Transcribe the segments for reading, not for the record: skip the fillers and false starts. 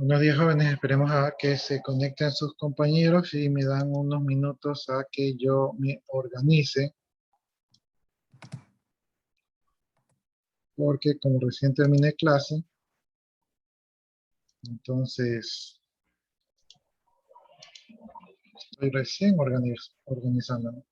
Buenos días, jóvenes. Esperemos a que se conecten sus compañeros y me dan unos minutos a que yo me organice, porque como recién terminé clase, entonces estoy recién organizándome.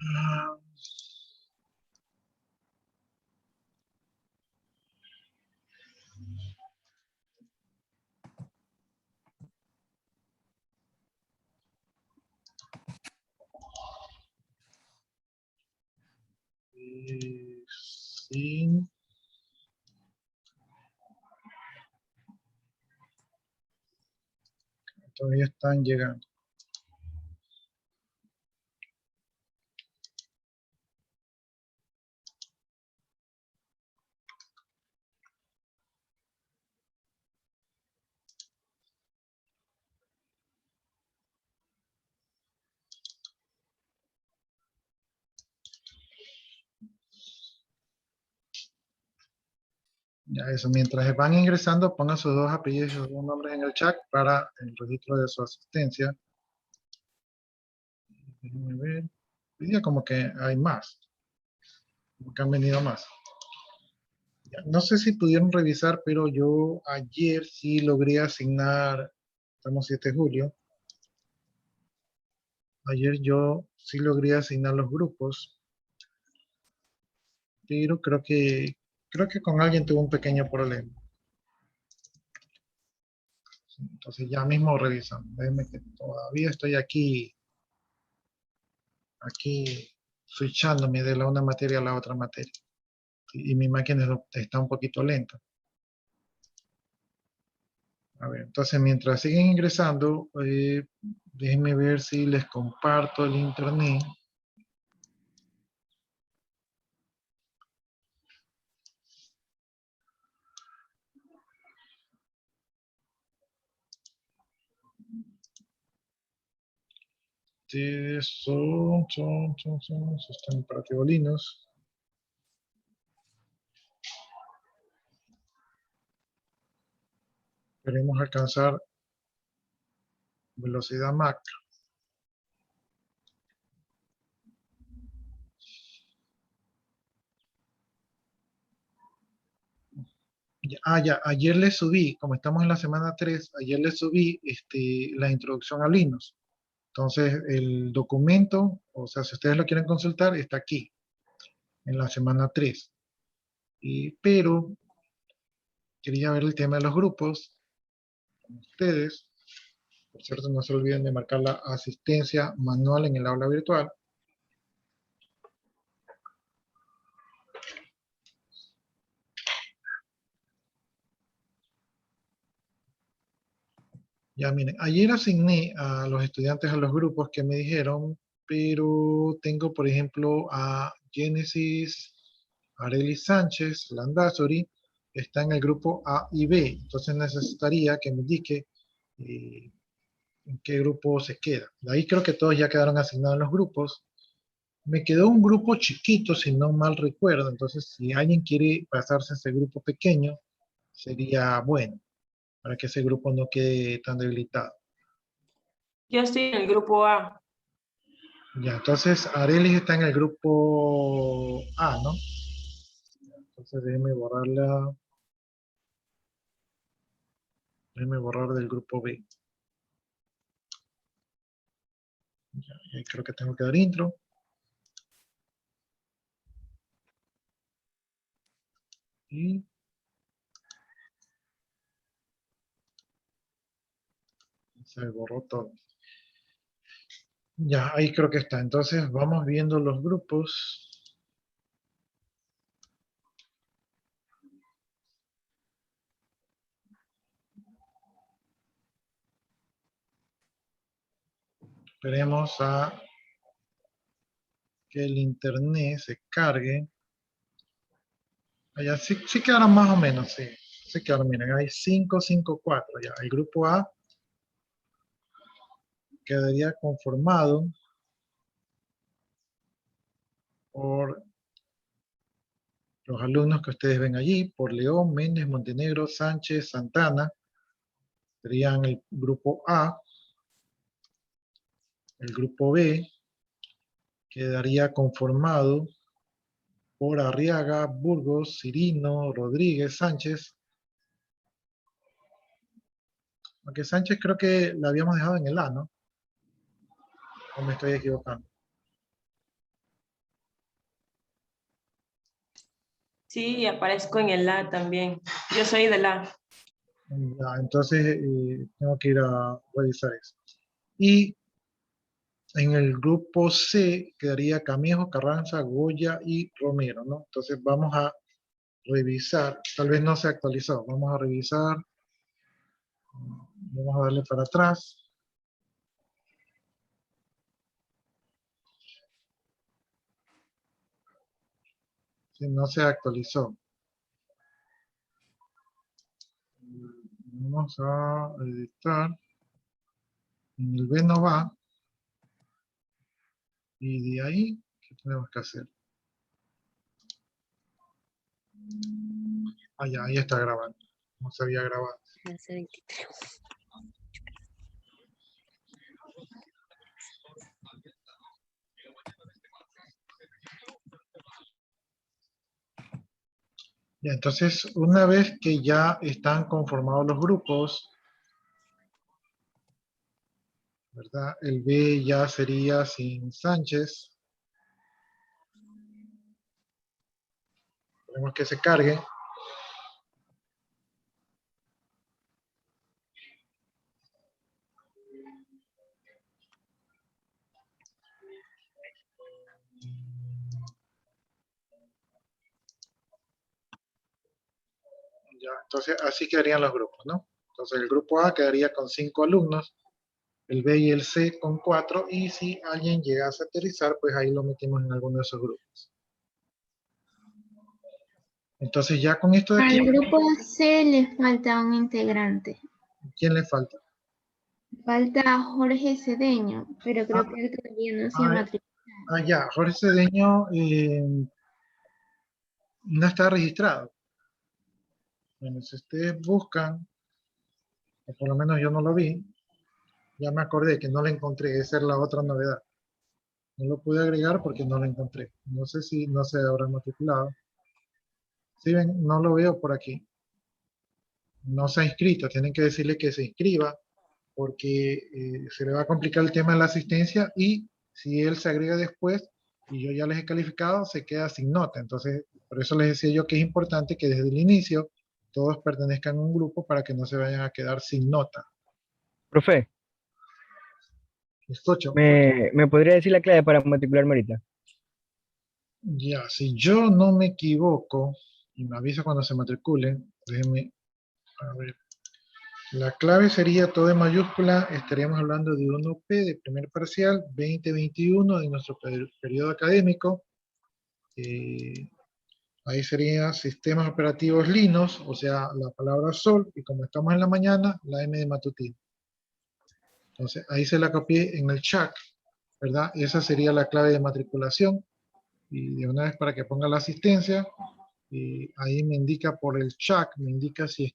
Ah, sí, todavía están llegando. Ya eso, mientras van ingresando, pongan sus dos apellidos y sus dos nombres en el chat para el registro de su asistencia. Déjenme ver. Hoy día como que hay más, como que han venido más. No sé si pudieron revisar, pero yo ayer sí logré asignar, estamos 7 de julio, ayer yo sí logré asignar los grupos, pero creo que con alguien tuvo un pequeño problema. Entonces ya mismo revisamos. Déjenme que todavía estoy aquí switchándome de la una materia a la otra materia. Y mi máquina está un poquito lenta. A ver, entonces mientras siguen ingresando, déjenme ver si les comparto el internet. Sistema operativo Linux. Queremos alcanzar velocidad Mac. Ya, ayer le subí, como estamos en la semana 3, ayer le subí la introducción a Linux. Entonces, el documento, o sea, si ustedes lo quieren consultar, está aquí, en la semana 3. Pero quería ver el tema de los grupos con ustedes. Por cierto, no se olviden de marcar la asistencia manual en el aula virtual. Ya, miren, ayer asigné a los estudiantes a los grupos que me dijeron, pero tengo, por ejemplo, a Génesis, Arely Sánchez, Landazuri, está en el grupo A y B. Entonces necesitaría que me indique eh, en qué grupo se queda. De ahí creo que todos ya quedaron asignados en los grupos. Me quedó un grupo chiquito, si no mal recuerdo. Entonces, si alguien quiere pasarse a ese grupo pequeño, sería bueno, para que ese grupo no quede tan debilitado. Yo estoy en el grupo A. Ya, entonces Arelis está en el grupo A, ¿no? Entonces déjeme borrar del grupo B. Ya, ahí creo que tengo que dar intro. Y se borró todo. Ya, ahí creo que está. Entonces vamos viendo los grupos. Esperemos a que el internet se cargue. Allá sí, sí quedaron más o menos, sí. Sí quedaron, miren, hay 5, 5, 4. Ya, el grupo A quedaría conformado por los alumnos que ustedes ven allí, por León, Méndez, Montenegro, Sánchez, Santana, serían el grupo A. El grupo B quedaría conformado por Arriaga, Burgos, Cirino, Rodríguez, Sánchez. Aunque Sánchez creo que la habíamos dejado en el A, ¿no? ¿O me estoy equivocando? Sí, aparezco en el A también. Yo soy del A. Ya, entonces tengo que ir a revisar eso. Y en el grupo C quedaría Camejo, Carranza, Goya y Romero, ¿no? Entonces vamos a revisar, tal vez no se actualizó, vamos a revisar, vamos a darle para atrás. Si no se actualizó. Vamos a editar. En el B no va. Y de ahí, ¿qué tenemos que hacer? Ah, ya, ahí está grabando. No se había grabado. Ya, entonces, una vez que ya están conformados los grupos, ¿verdad? El B ya sería sin Sánchez. Tenemos que se cargue. Ya, entonces, así quedarían los grupos, ¿no? Entonces, el grupo A quedaría con 5 alumnos, el B y el C con 4, y si alguien llegase a aterrizar, pues ahí lo metimos en alguno de esos grupos. Entonces, ya con esto de aquí, Al grupo C le falta un integrante. ¿quién le falta? Falta Jorge Cedeño, pero creo que él todavía no se ha Ah, matriculado. ya, Jorge Cedeño no está registrado. Bueno, si ustedes buscan, o por lo menos yo no lo vi, ya me acordé que no lo encontré, esa es la otra novedad. No lo pude agregar porque no lo encontré. No sé si no se habrá matriculado. Si ven, no lo veo por aquí. No se ha inscrito, tienen que decirle que se inscriba porque se le va a complicar el tema de la asistencia y si él se agrega después y yo ya les he calificado, se queda sin nota. Entonces, por eso les decía yo que es importante que desde el inicio todos pertenezcan a un grupo para que no se vayan a quedar sin nota. Profe, Escucho. ¿me podría decir la clave para matricularme ahorita? Ya, si yo no me equivoco, y me avisa cuando se matriculen, déjenme, a ver, La clave sería todo en mayúscula, estaríamos hablando de 1P de primer parcial, 2021 de nuestro periodo académico. Ahí sería sistemas operativos Linux, o sea, la palabra sol, y como estamos en la mañana, la M de matutino. Entonces, ahí se la copié en el chat, ¿verdad? Esa sería la clave de matriculación. Y de una vez para que ponga la asistencia, ahí me indica por el chat, me indica si es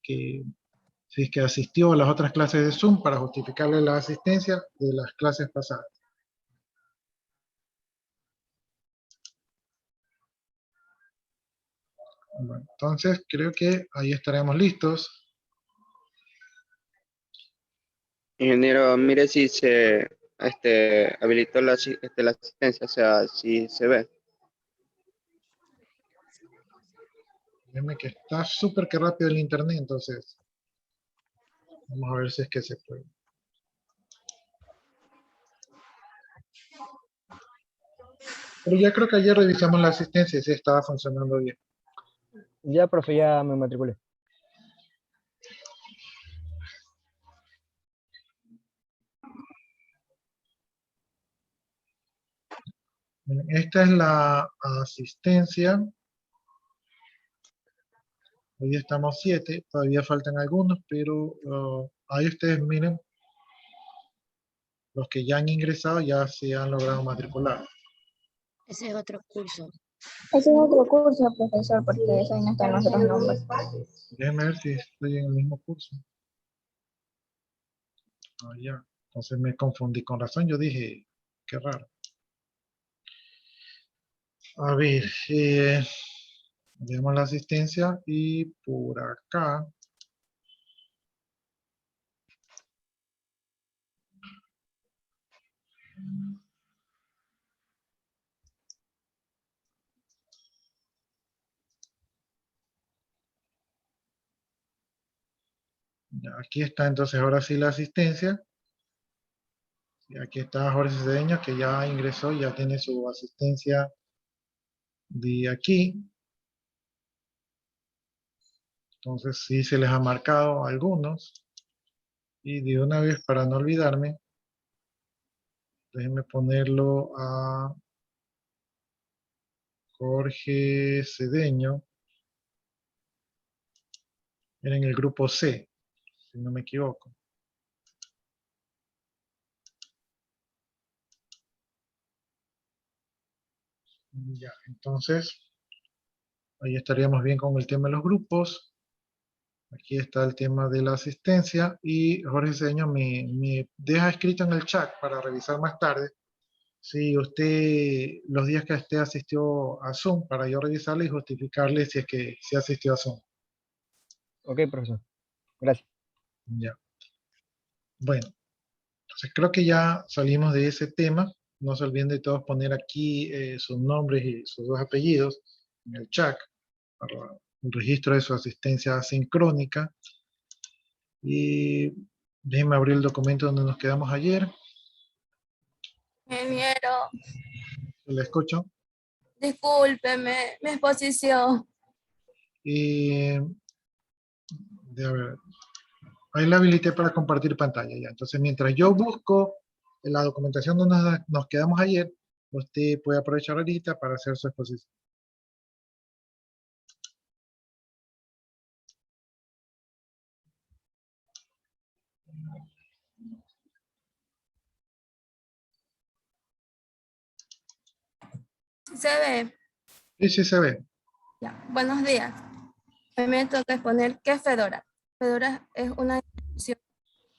que asistió a las otras clases de Zoom para justificarle la asistencia de las clases pasadas. Bueno, entonces creo que ahí estaremos listos. Ingeniero, mire si se habilitó la asistencia, o sea, si se ve. Déjeme que está súper que rápido el internet, entonces vamos a ver si es que se puede. Pero ya creo que ayer revisamos la asistencia y sí estaba funcionando bien. Ya, profe, ya me matriculé. Esta es la asistencia. Hoy estamos 7, todavía faltan algunos, pero ahí ustedes miren, los que ya han ingresado ya se han logrado matricular. Ese es otro curso. Ese es otro curso, profesor, porque eso ahí no están los otros nombres. Déjenme ver si estoy en el mismo curso. Ah, ya. Entonces me confundí con razón, yo dije, qué raro. A ver, veamos la asistencia y por acá. Ya, aquí está entonces ahora sí la asistencia. Y aquí está Jorge Cedeño que ya ingresó, ya tiene su asistencia de aquí. Entonces sí se les ha marcado a algunos. Y de una vez para no olvidarme, déjenme ponerlo a Jorge Cedeño en el grupo C, si no me equivoco. Ya, entonces ahí estaríamos bien con el tema de los grupos. Aquí está el tema de la asistencia y Jorge Cedeño me deja escrito en el chat para revisar más tarde si usted los días que usted asistió a Zoom para yo revisarle y justificarle si es que se asistió a Zoom. Ok, profesor. Gracias. Ya. Bueno, entonces creo que ya salimos de ese tema. No se olviden de todos poner aquí sus nombres y sus dos apellidos en el chat para un registro de su asistencia sincrónica. Y déjenme abrir el documento donde nos quedamos ayer. Ingeniero, Le escucho. discúlpeme, mi exposición. Y a ver, ahí la habilité para compartir pantalla ya. Entonces, mientras yo busco la documentación donde nos quedamos ayer, usted puede aprovechar ahorita para hacer su exposición. ¿Sí se ve? Sí, sí se ve. Ya. Buenos días. Hoy me toca exponer qué es Fedora. Fedora es una distribución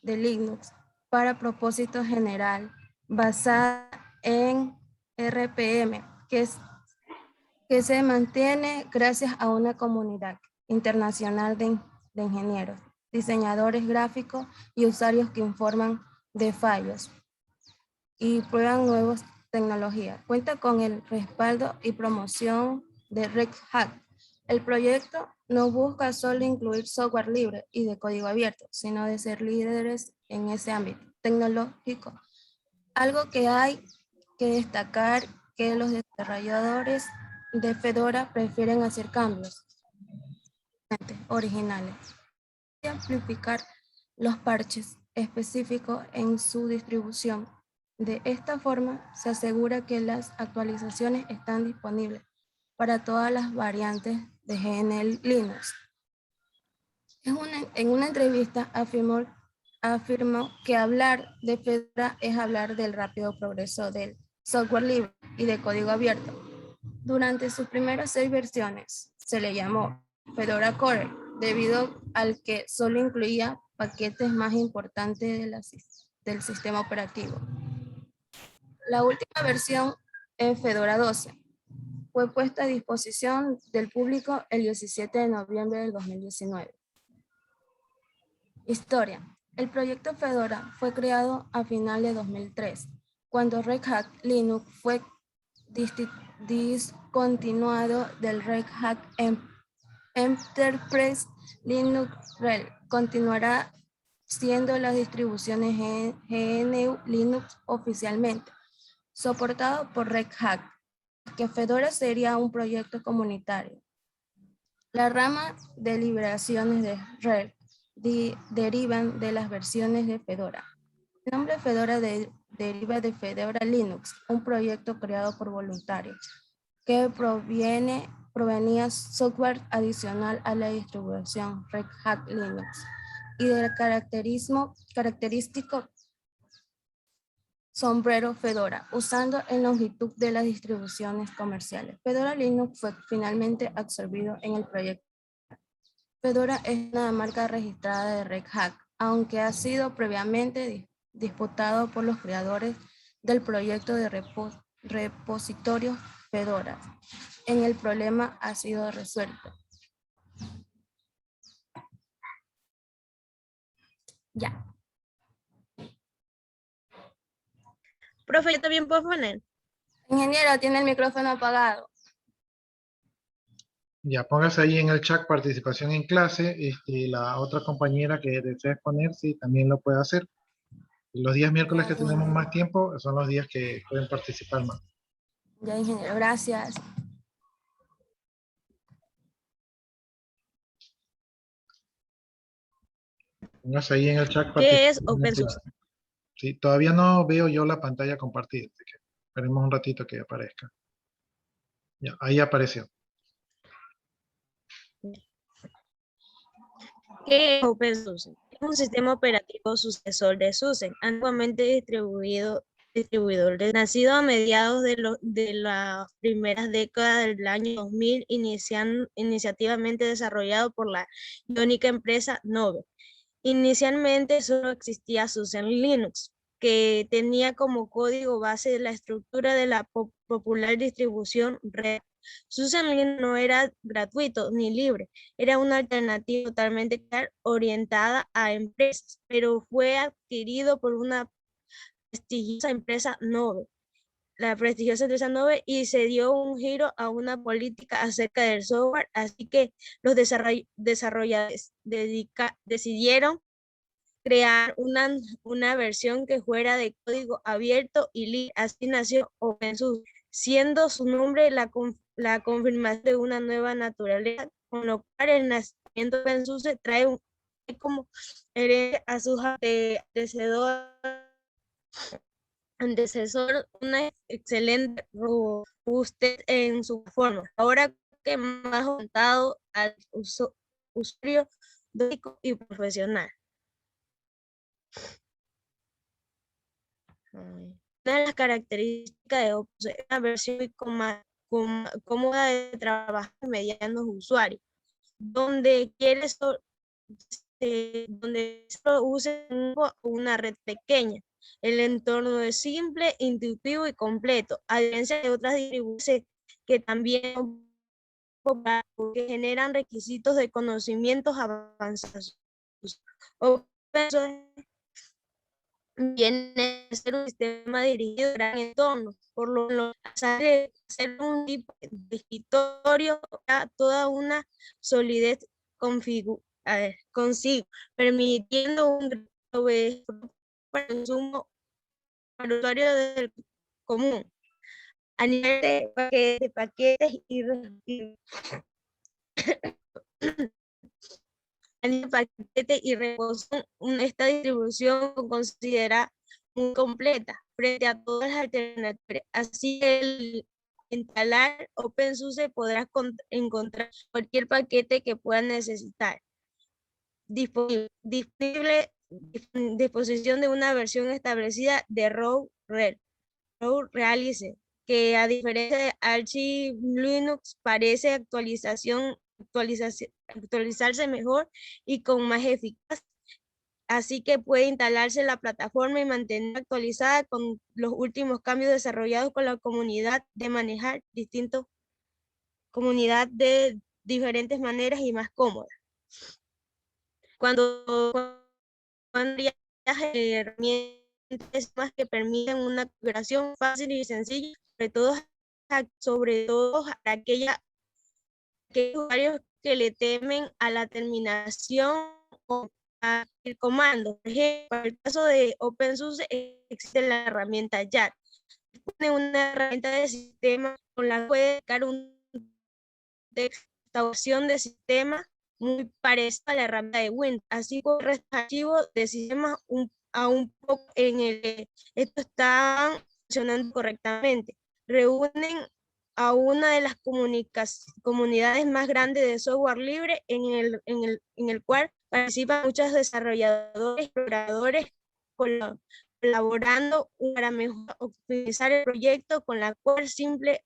de Linux para propósito general basada en RPM, que se mantiene gracias a una comunidad internacional de ingenieros, diseñadores gráficos y usuarios que informan de fallos y prueban nuevas tecnologías. Cuenta con el respaldo y promoción de Red Hat. El proyecto no busca solo incluir software libre y de código abierto, sino de ser líderes en ese ámbito tecnológico. Algo que hay que destacar que los desarrolladores de Fedora prefieren hacer cambios originales y amplificar los parches específicos en su distribución. De esta forma, se asegura que las actualizaciones están disponibles para todas las variantes de GNU Linux. En una entrevista afirmó que hablar de Fedora es hablar del rápido progreso del software libre y de código abierto. Durante sus primeras 6 versiones se le llamó Fedora Core, debido al que solo incluía paquetes más importantes del sistema operativo. La última versión, Fedora 12, fue puesta a disposición del público el 17 de noviembre del 2019. Historia. El proyecto Fedora fue creado a final de 2003, cuando Red Hat Linux fue discontinuado del Red Hat Enterprise Linux RHEL. Continuará siendo las distribuciones GNU Linux oficialmente, soportado por Red Hat, que Fedora sería un proyecto comunitario. La rama de liberaciones de RHEL derivan de las versiones de Fedora. El nombre Fedora deriva de Fedora Linux, un proyecto creado por voluntarios que provenía software adicional a la distribución Red Hat Linux y del característico sombrero Fedora, usando en longitud de las distribuciones comerciales. Fedora Linux fue finalmente absorbido en el proyecto. Fedora es una marca registrada de Red Hat, aunque ha sido previamente disputado por los creadores del proyecto de repositorios Fedora. El problema ha sido resuelto. Ya. Profe, yo también puedo poner. Ingeniero, tiene el micrófono apagado. Ya, póngase ahí en el chat participación en clase. La otra compañera que desea exponer, sí, también lo puede hacer. Los días miércoles que tenemos más tiempo son los días que pueden participar más. Ya, ingeniero, gracias. Póngase ahí en el chat ¿Qué es participación en OpenSUSE? clase. Sí, todavía no veo yo la pantalla compartida, así que esperemos un ratito que aparezca. Ya, ahí apareció. ¿Qué es OpenSUSE? Es un sistema operativo sucesor de SUSE, antiguamente distribuidor nacido a mediados de las primeras décadas del año 2000, iniciativamente desarrollado por la iónica empresa Nove. Inicialmente solo existía SUSE en Linux, que tenía como código base la estructura de la popular distribución Red. SUSE en Linux no era gratuito ni libre, era una alternativa totalmente orientada a empresas, pero fue adquirido por una prestigiosa empresa Nove. La prestigiosa empresa Nove, y se dio un giro a una política acerca del software, así que los desarrolladores decidieron crear una versión que fuera de código abierto y libre. Así nació OpenSUSE, siendo su nombre la confirmación de una nueva naturaleza, con lo cual el nacimiento de OpenSUSE trae como herencia a sus antecesor una excelente robustez en su forma. Ahora que más orientado al usuario doméstico y profesional. Una de las características de OpenSUSE es una versión muy cómoda de trabajar con medianos usuarios, donde solo use una red pequeña. El entorno es simple, intuitivo y completo, a diferencia de otras distribuciones que también porque generan requisitos de conocimientos avanzados. OpenSUSE viene a ser un sistema dirigido a gran entorno, por lo que hace ser un tipo de escritorio a toda una solidez consigo, permitiendo un gran para consumo para el usuario del común. A nivel de paquetes y el paquete y reposan esta distribución considera muy completa frente a todas las alternativas. Así el instalar OpenSUSE podrás encontrar cualquier paquete que puedas necesitar. Disponible disposición de una versión establecida de Row Realize, que a diferencia de Archie Linux parece actualizarse mejor y con más eficacia. Así que puede instalarse la plataforma y mantener actualizada con los últimos cambios desarrollados con la comunidad de manejar comunidad de diferentes maneras y más cómodas. Cuando hay herramientas más que permiten una configuración fácil y sencilla, sobre todo para aquellos usuarios que le temen a la terminación o el comando. Por ejemplo, para el caso de OpenSUSE existe la herramienta YAR. Tiene una herramienta de sistema con la que puede crear un instalación de sistema muy parecida a la herramienta de Windows, así como el archivo de sistema a un poco en el que estos están funcionando correctamente. Reúnen a una de las comunidades más grandes de software libre en el cual participan muchos desarrolladores, exploradores, colaborando para mejor optimizar el proyecto, con la cual siempre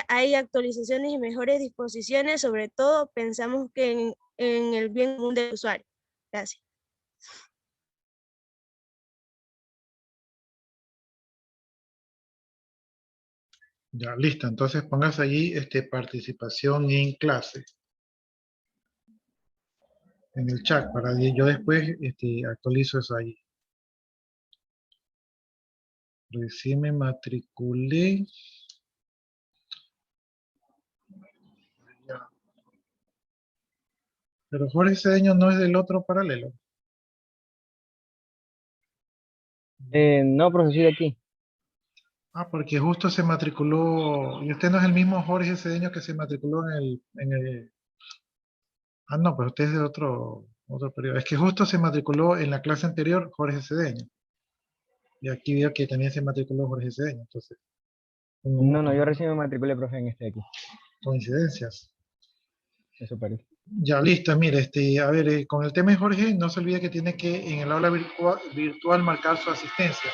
hay actualizaciones y mejores disposiciones. Sobre todo, pensamos que en el bien común del usuario. Gracias. Ya, listo. Entonces pongas allí participación en clase. En el chat, para yo después actualizo eso ahí. Recién me matriculé. Ya. Pero Jorge Cedeño no es del otro paralelo. No, profesor, de aquí. Ah, porque justo se matriculó, y usted no es el mismo Jorge Cedeño que se matriculó en el ah, no, pues usted es de otro periodo. Es que justo se matriculó en la clase anterior Jorge Cedeño. Y aquí veo que también se matriculó Jorge Cedeño, entonces, No, yo recién me matriculé, profe, en este de aquí. coincidencias. Eso parece. Ya, listo, mire, a ver, con el tema de Jorge, no se olvide que tiene que en el aula virtual marcar su asistencia.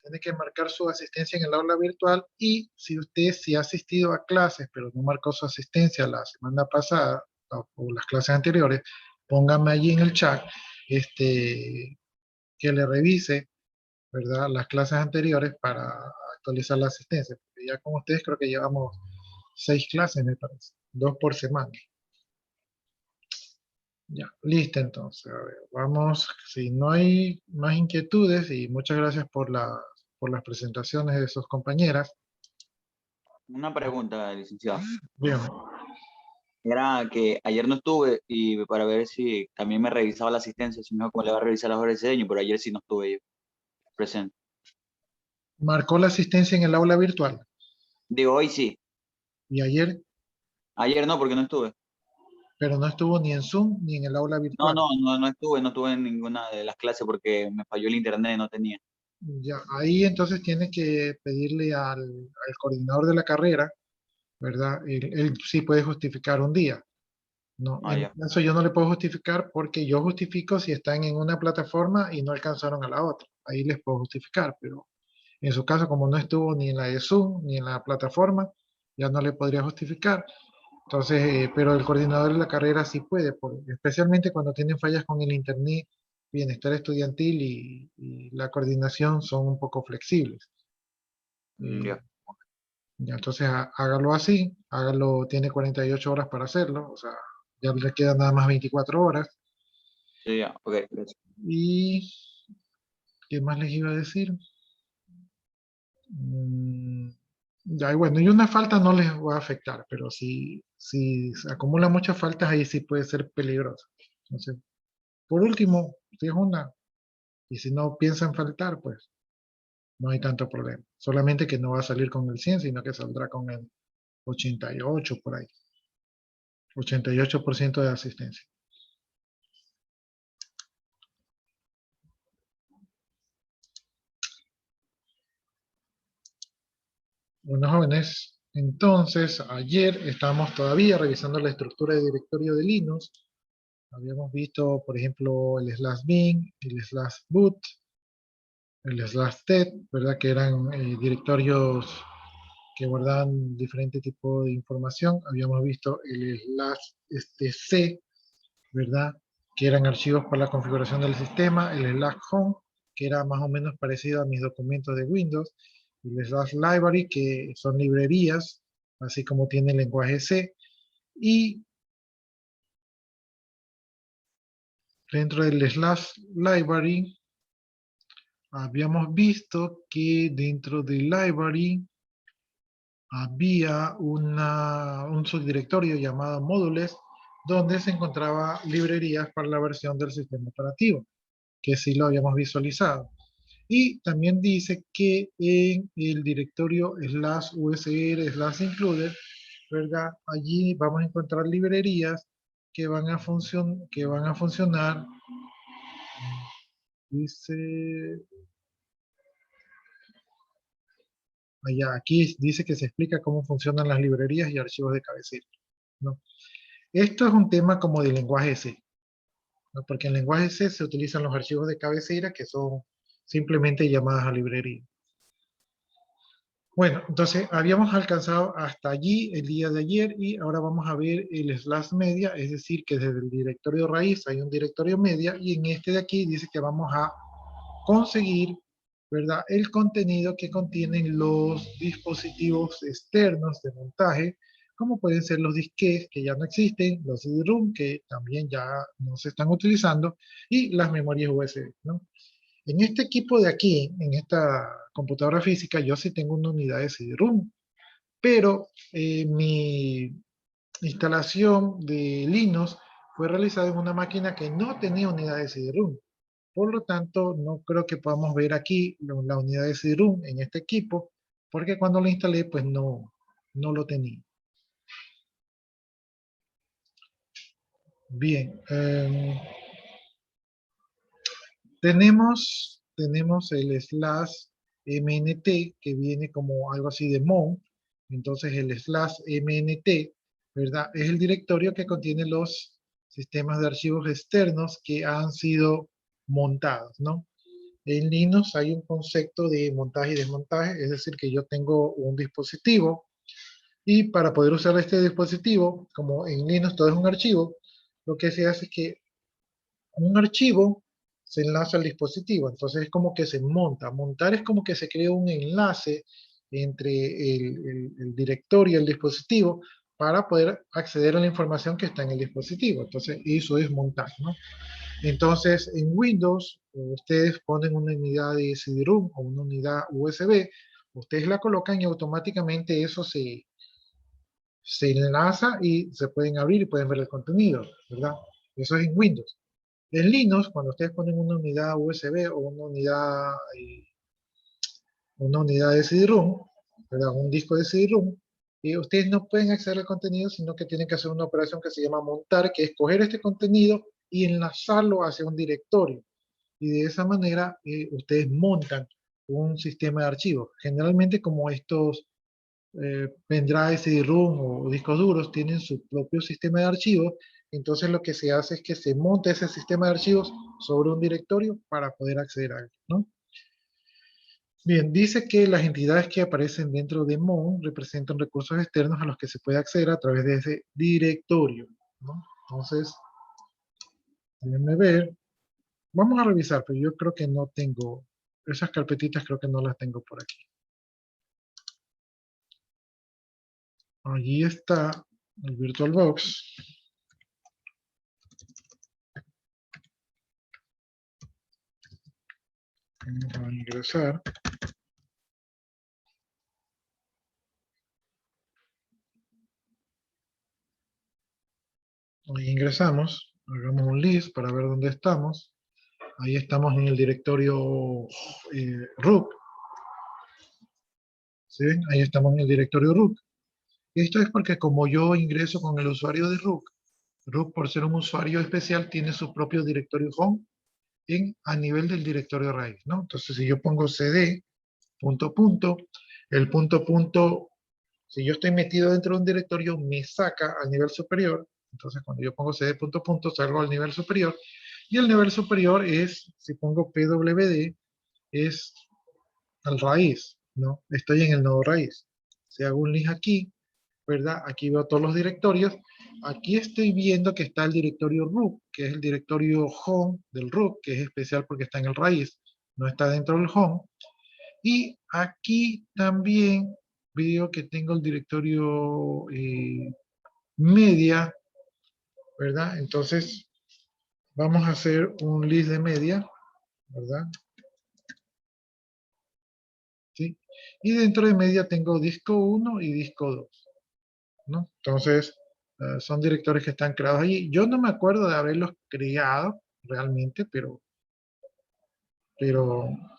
Tiene que marcar su asistencia en el aula virtual y si usted sí ha asistido a clases, pero no marcó su asistencia la semana pasada o las clases anteriores, póngame allí en el chat que le revise, ¿verdad?, las clases anteriores para actualizar la asistencia. Porque ya con ustedes creo que llevamos 6 clases, me parece, 2 por semana. Ya, listo entonces. A ver, vamos, si no hay más inquietudes y muchas gracias por las presentaciones de sus compañeras. Una pregunta, licenciado. Dígame. Era que ayer no estuve y para ver si también me revisaba la asistencia, si me dijo cómo le va a revisar las horas de diseño, pero ayer sí no estuve yo presente. Marcó la asistencia en el aula virtual. Digo, hoy sí. Y ayer, Ayer no, porque no estuve. pero no estuvo ni en Zoom ni en el aula virtual. No estuve en ninguna de las clases porque me falló el internet, no tenía. Ya, ahí entonces tiene que pedirle al coordinador de la carrera, ¿verdad? Él sí puede justificar un día. No, Ah, en ya. mi caso yo no le puedo justificar porque yo justifico si están en una plataforma y no alcanzaron a la otra. Ahí les puedo justificar, pero en su caso, como no estuvo ni en la de Zoom ni en la plataforma, ya no le podría justificar. Entonces, pero el coordinador de la carrera sí puede, especialmente cuando tienen fallas con el internet, bienestar estudiantil y la coordinación son un poco flexibles. Ya. Ya, entonces hágalo así, tiene 48 horas para hacerlo, o sea, ya le quedan nada más 24 horas. Sí, ya, ok, gracias. Y, ¿qué más les iba a decir? Ya, y bueno, y una falta no les va a afectar, pero si se acumulan muchas faltas, ahí sí puede ser peligroso. Entonces, por último, si es una, y si no piensan faltar, pues no hay tanto problema. Solamente que no va a salir con el 100, sino que saldrá con el 88 por ahí. 88% de asistencia. Bueno, jóvenes, entonces ayer estábamos todavía revisando la estructura de directorio de Linux. Habíamos visto, por ejemplo, el /bin, el /boot, el /ted, ¿verdad? Que eran directorios que guardaban diferente tipo de información. Habíamos visto el /c, ¿verdad? Que eran archivos para la configuración del sistema, el /home, que era más o menos parecido a mis documentos de Windows, y el /library, que son librerías, así como tiene el lenguaje C, y dentro del /library habíamos visto que dentro del library había un subdirectorio llamado módulos, donde se encontraba librerías para la versión del sistema operativo, que sí lo habíamos visualizado. Y también dice que en el directorio /usr/include, ¿verdad? Allí vamos a encontrar librerías que van a funcionar. Dice, allá, aquí dice que se explica cómo funcionan las librerías y archivos de cabecera, ¿no? Esto es un tema como de lenguaje C, ¿no? Porque en lenguaje C se utilizan los archivos de cabecera que son simplemente llamadas a librería. Bueno, entonces habíamos alcanzado hasta allí el día de ayer y ahora vamos a ver el /media, es decir, que desde el directorio raíz hay un directorio media y en este de aquí dice que vamos a conseguir, ¿verdad?, el contenido que contienen los dispositivos externos de montaje, como pueden ser los disquetes que ya no existen, los CD-ROM que también ya no se están utilizando y las memorias USB, ¿no? En este equipo de aquí, en esta computadora física, yo sí tengo una unidad de CD-ROM, pero mi instalación de Linux fue realizada en una máquina que no tenía unidad de CD-ROM. Por lo tanto, no creo que podamos ver aquí la unidad de CD-ROM en este equipo, porque cuando lo instalé, pues no lo tenía. Bien. Tenemos el /mnt, que viene como algo así de mon. Entonces el /mnt, ¿verdad? Es el directorio que contiene los sistemas de archivos externos que han sido montados, ¿no? En Linux hay un concepto de montaje y desmontaje, es decir, que yo tengo un dispositivo y para poder usar este dispositivo, como en Linux todo es un archivo, lo que se hace es que un archivo se enlaza al dispositivo, entonces es como que se monta. Montar es como que se crea un enlace entre el directorio y el dispositivo para poder acceder a la información que está en el dispositivo. Entonces eso es montar, ¿no? Entonces en Windows ustedes ponen una unidad de CD-ROM o una unidad USB, ustedes la colocan y automáticamente eso se enlaza y se pueden abrir y pueden ver el contenido, ¿verdad? Eso es en Windows. En Linux, cuando ustedes ponen una unidad USB o una unidad de CD-ROM, ¿verdad? Un disco de CD-ROM, ustedes no pueden acceder al contenido, sino que tienen que hacer una operación que se llama montar, que es coger este contenido y enlazarlo hacia un directorio. Y de esa manera ustedes montan un sistema de archivos. Generalmente como estos pendrive, CD-ROM o discos duros tienen su propio sistema de archivos, entonces lo que se hace es que se monta ese sistema de archivos sobre un directorio para poder acceder a él, ¿no? Bien, dice que las entidades que aparecen dentro de Mon representan recursos externos a los que se puede acceder a través de ese directorio, ¿no? Entonces, déjenme ver. Vamos a revisar, pero yo creo que no tengo, esas carpetitas creo que no las tengo por aquí. Allí está el VirtualBox. Vamos a ingresar. Ahí ingresamos, hagamos un list para ver dónde estamos. Ahí estamos en el directorio root. ¿Sí ven? Ahí estamos en el directorio root. Esto es porque como yo ingreso con el usuario de root, root por ser un usuario especial tiene su propio directorio home a nivel del directorio raíz, ¿no? Entonces si yo pongo cd, el punto, si yo estoy metido dentro de un directorio, me saca al nivel superior. Entonces cuando yo pongo cd, salgo al nivel superior. Y el nivel superior es, si pongo pwd, es al raíz, ¿no? Estoy en el nodo raíz. Si hago un link aquí, ¿verdad? Aquí veo todos los directorios. Aquí estoy viendo que está el directorio root, que es el directorio home del root, que es especial porque está en el raíz, no está dentro del home. Y aquí también veo que tengo el directorio media, ¿verdad? Entonces, vamos a hacer un list de media, ¿verdad? ¿Sí? Y dentro de media tengo disco 1 y disco 2, ¿no? Entonces, son directorios que están creados allí. Yo no me acuerdo de haberlos creado realmente, pero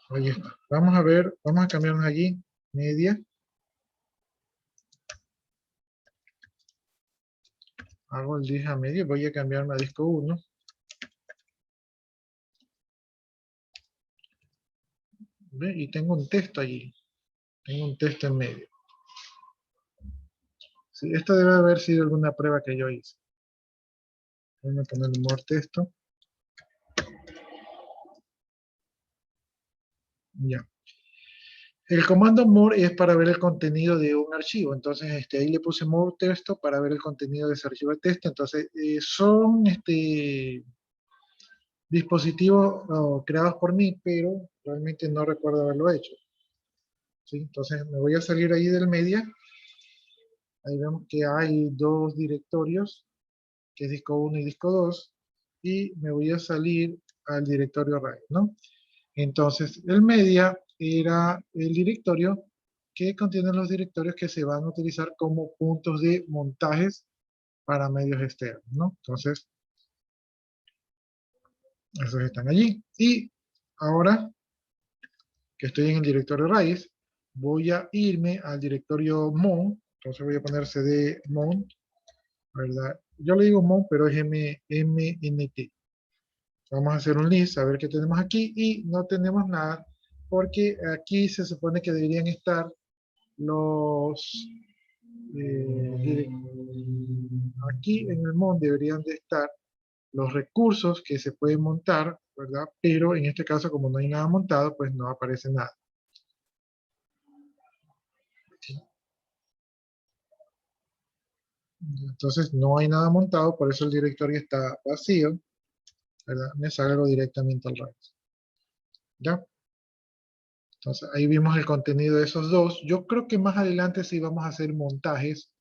ahí está. Vamos a ver, vamos a cambiarnos allí, media. Hago el list a media, voy a cambiarme a disco 1. ¿Ve? Y tengo un texto allí. Tengo un texto en medio. Sí, esto debe haber sido alguna prueba que yo hice. Voy a poner more texto. Ya. El comando more es para ver el contenido de un archivo. Entonces, ahí le puse more texto para ver el contenido de ese archivo de texto. Entonces, son dispositivos creados por mí, pero realmente no recuerdo haberlo hecho. ¿Sí? Entonces, me voy a salir ahí del media. Ahí vemos que hay dos directorios, que es disco 1 y disco 2. Y me voy a salir al directorio raíz, ¿no? Entonces, el media era el directorio que contiene los directorios que se van a utilizar como puntos de montajes para medios externos, ¿no? Entonces, esos están allí. Y ahora que estoy en el directorio raíz, voy a irme al directorio mount. Entonces voy a poner cd mount, ¿verdad? Yo le digo mount, pero es mnt. Vamos a hacer un list, a ver qué tenemos aquí, y no tenemos nada, porque aquí se supone que deberían estar los, aquí en el mount deberían de estar los recursos que se pueden montar, ¿verdad? Pero en este caso, como no hay nada montado, pues no aparece nada. Entonces no hay nada montado, por eso el directorio está vacío, ¿verdad? Me salgo directamente al raíz. ¿Ya? Entonces ahí vimos el contenido de esos dos. Yo creo que más adelante sí vamos a hacer montajes,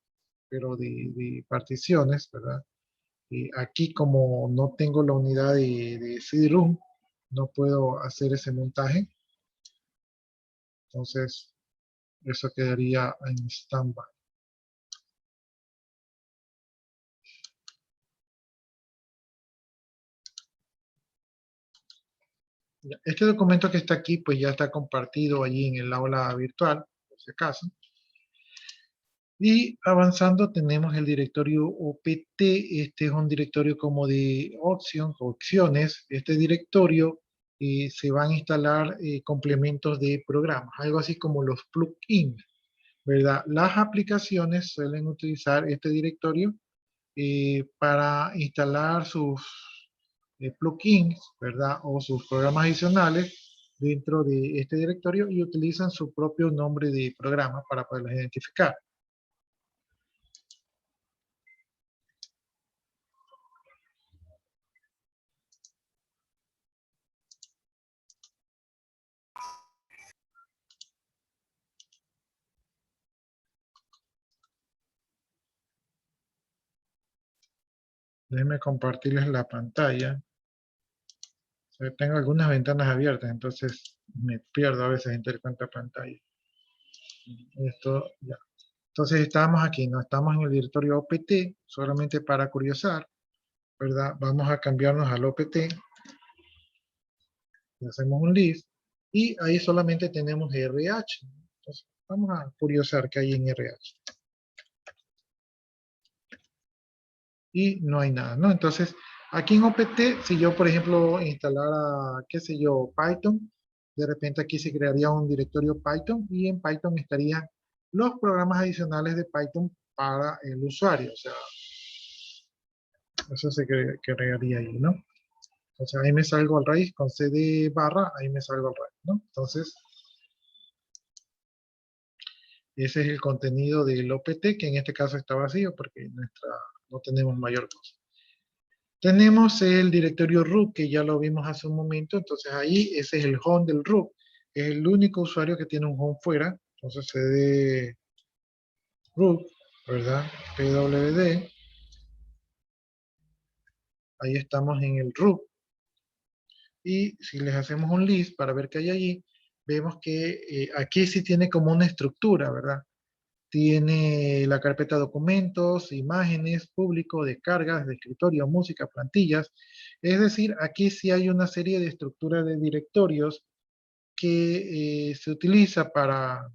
pero de particiones, ¿verdad? Y aquí como no tengo la unidad de CD-ROOM, no puedo hacer ese montaje. Entonces eso quedaría en standby. Este documento que está aquí, pues ya está compartido allí en el aula virtual, por si acaso. Y avanzando tenemos el directorio OPT. Este es un directorio como de opciones. Este directorio se van a instalar complementos de programas, algo así como los plugins, ¿verdad? Las aplicaciones suelen utilizar este directorio para instalar sus plugins, ¿verdad? O sus programas adicionales dentro de este directorio y utilizan su propio nombre de programa para poderlos identificar. Déjenme compartirles la pantalla. Tengo algunas ventanas abiertas, entonces me pierdo a veces entre cuánta pantalla. Esto ya. Entonces estamos aquí, no estamos en el directorio OPT, solamente para curiosar, ¿verdad? Vamos a cambiarnos al OPT. Y hacemos un list y ahí solamente tenemos RH. Entonces, Vamos a curiosar qué hay en RH. Y no hay nada, ¿no? Entonces, aquí en OPT, si yo, por ejemplo, instalara, qué sé yo, Python, de repente aquí se crearía un directorio Python y en Python estarían los programas adicionales de Python para el usuario. O sea, eso se crearía ahí, ¿no? Entonces ahí me salgo al raíz con cd barra, ahí me salgo al raíz, ¿no? Entonces, ese es el contenido del OPT, que en este caso está vacío porque no tenemos mayor cosa. Tenemos el directorio root, que ya lo vimos hace un momento, entonces ahí ese es el home del root. Es el único usuario que tiene un home fuera, entonces cd root, ¿verdad? pwd, ahí estamos en el root. Y si les hacemos un list para ver qué hay allí, vemos que aquí sí tiene como una estructura, ¿verdad? Tiene la carpeta documentos, imágenes, público, descargas, de escritorio, música, plantillas. Es decir, aquí sí hay una serie de estructuras de directorios que se utiliza para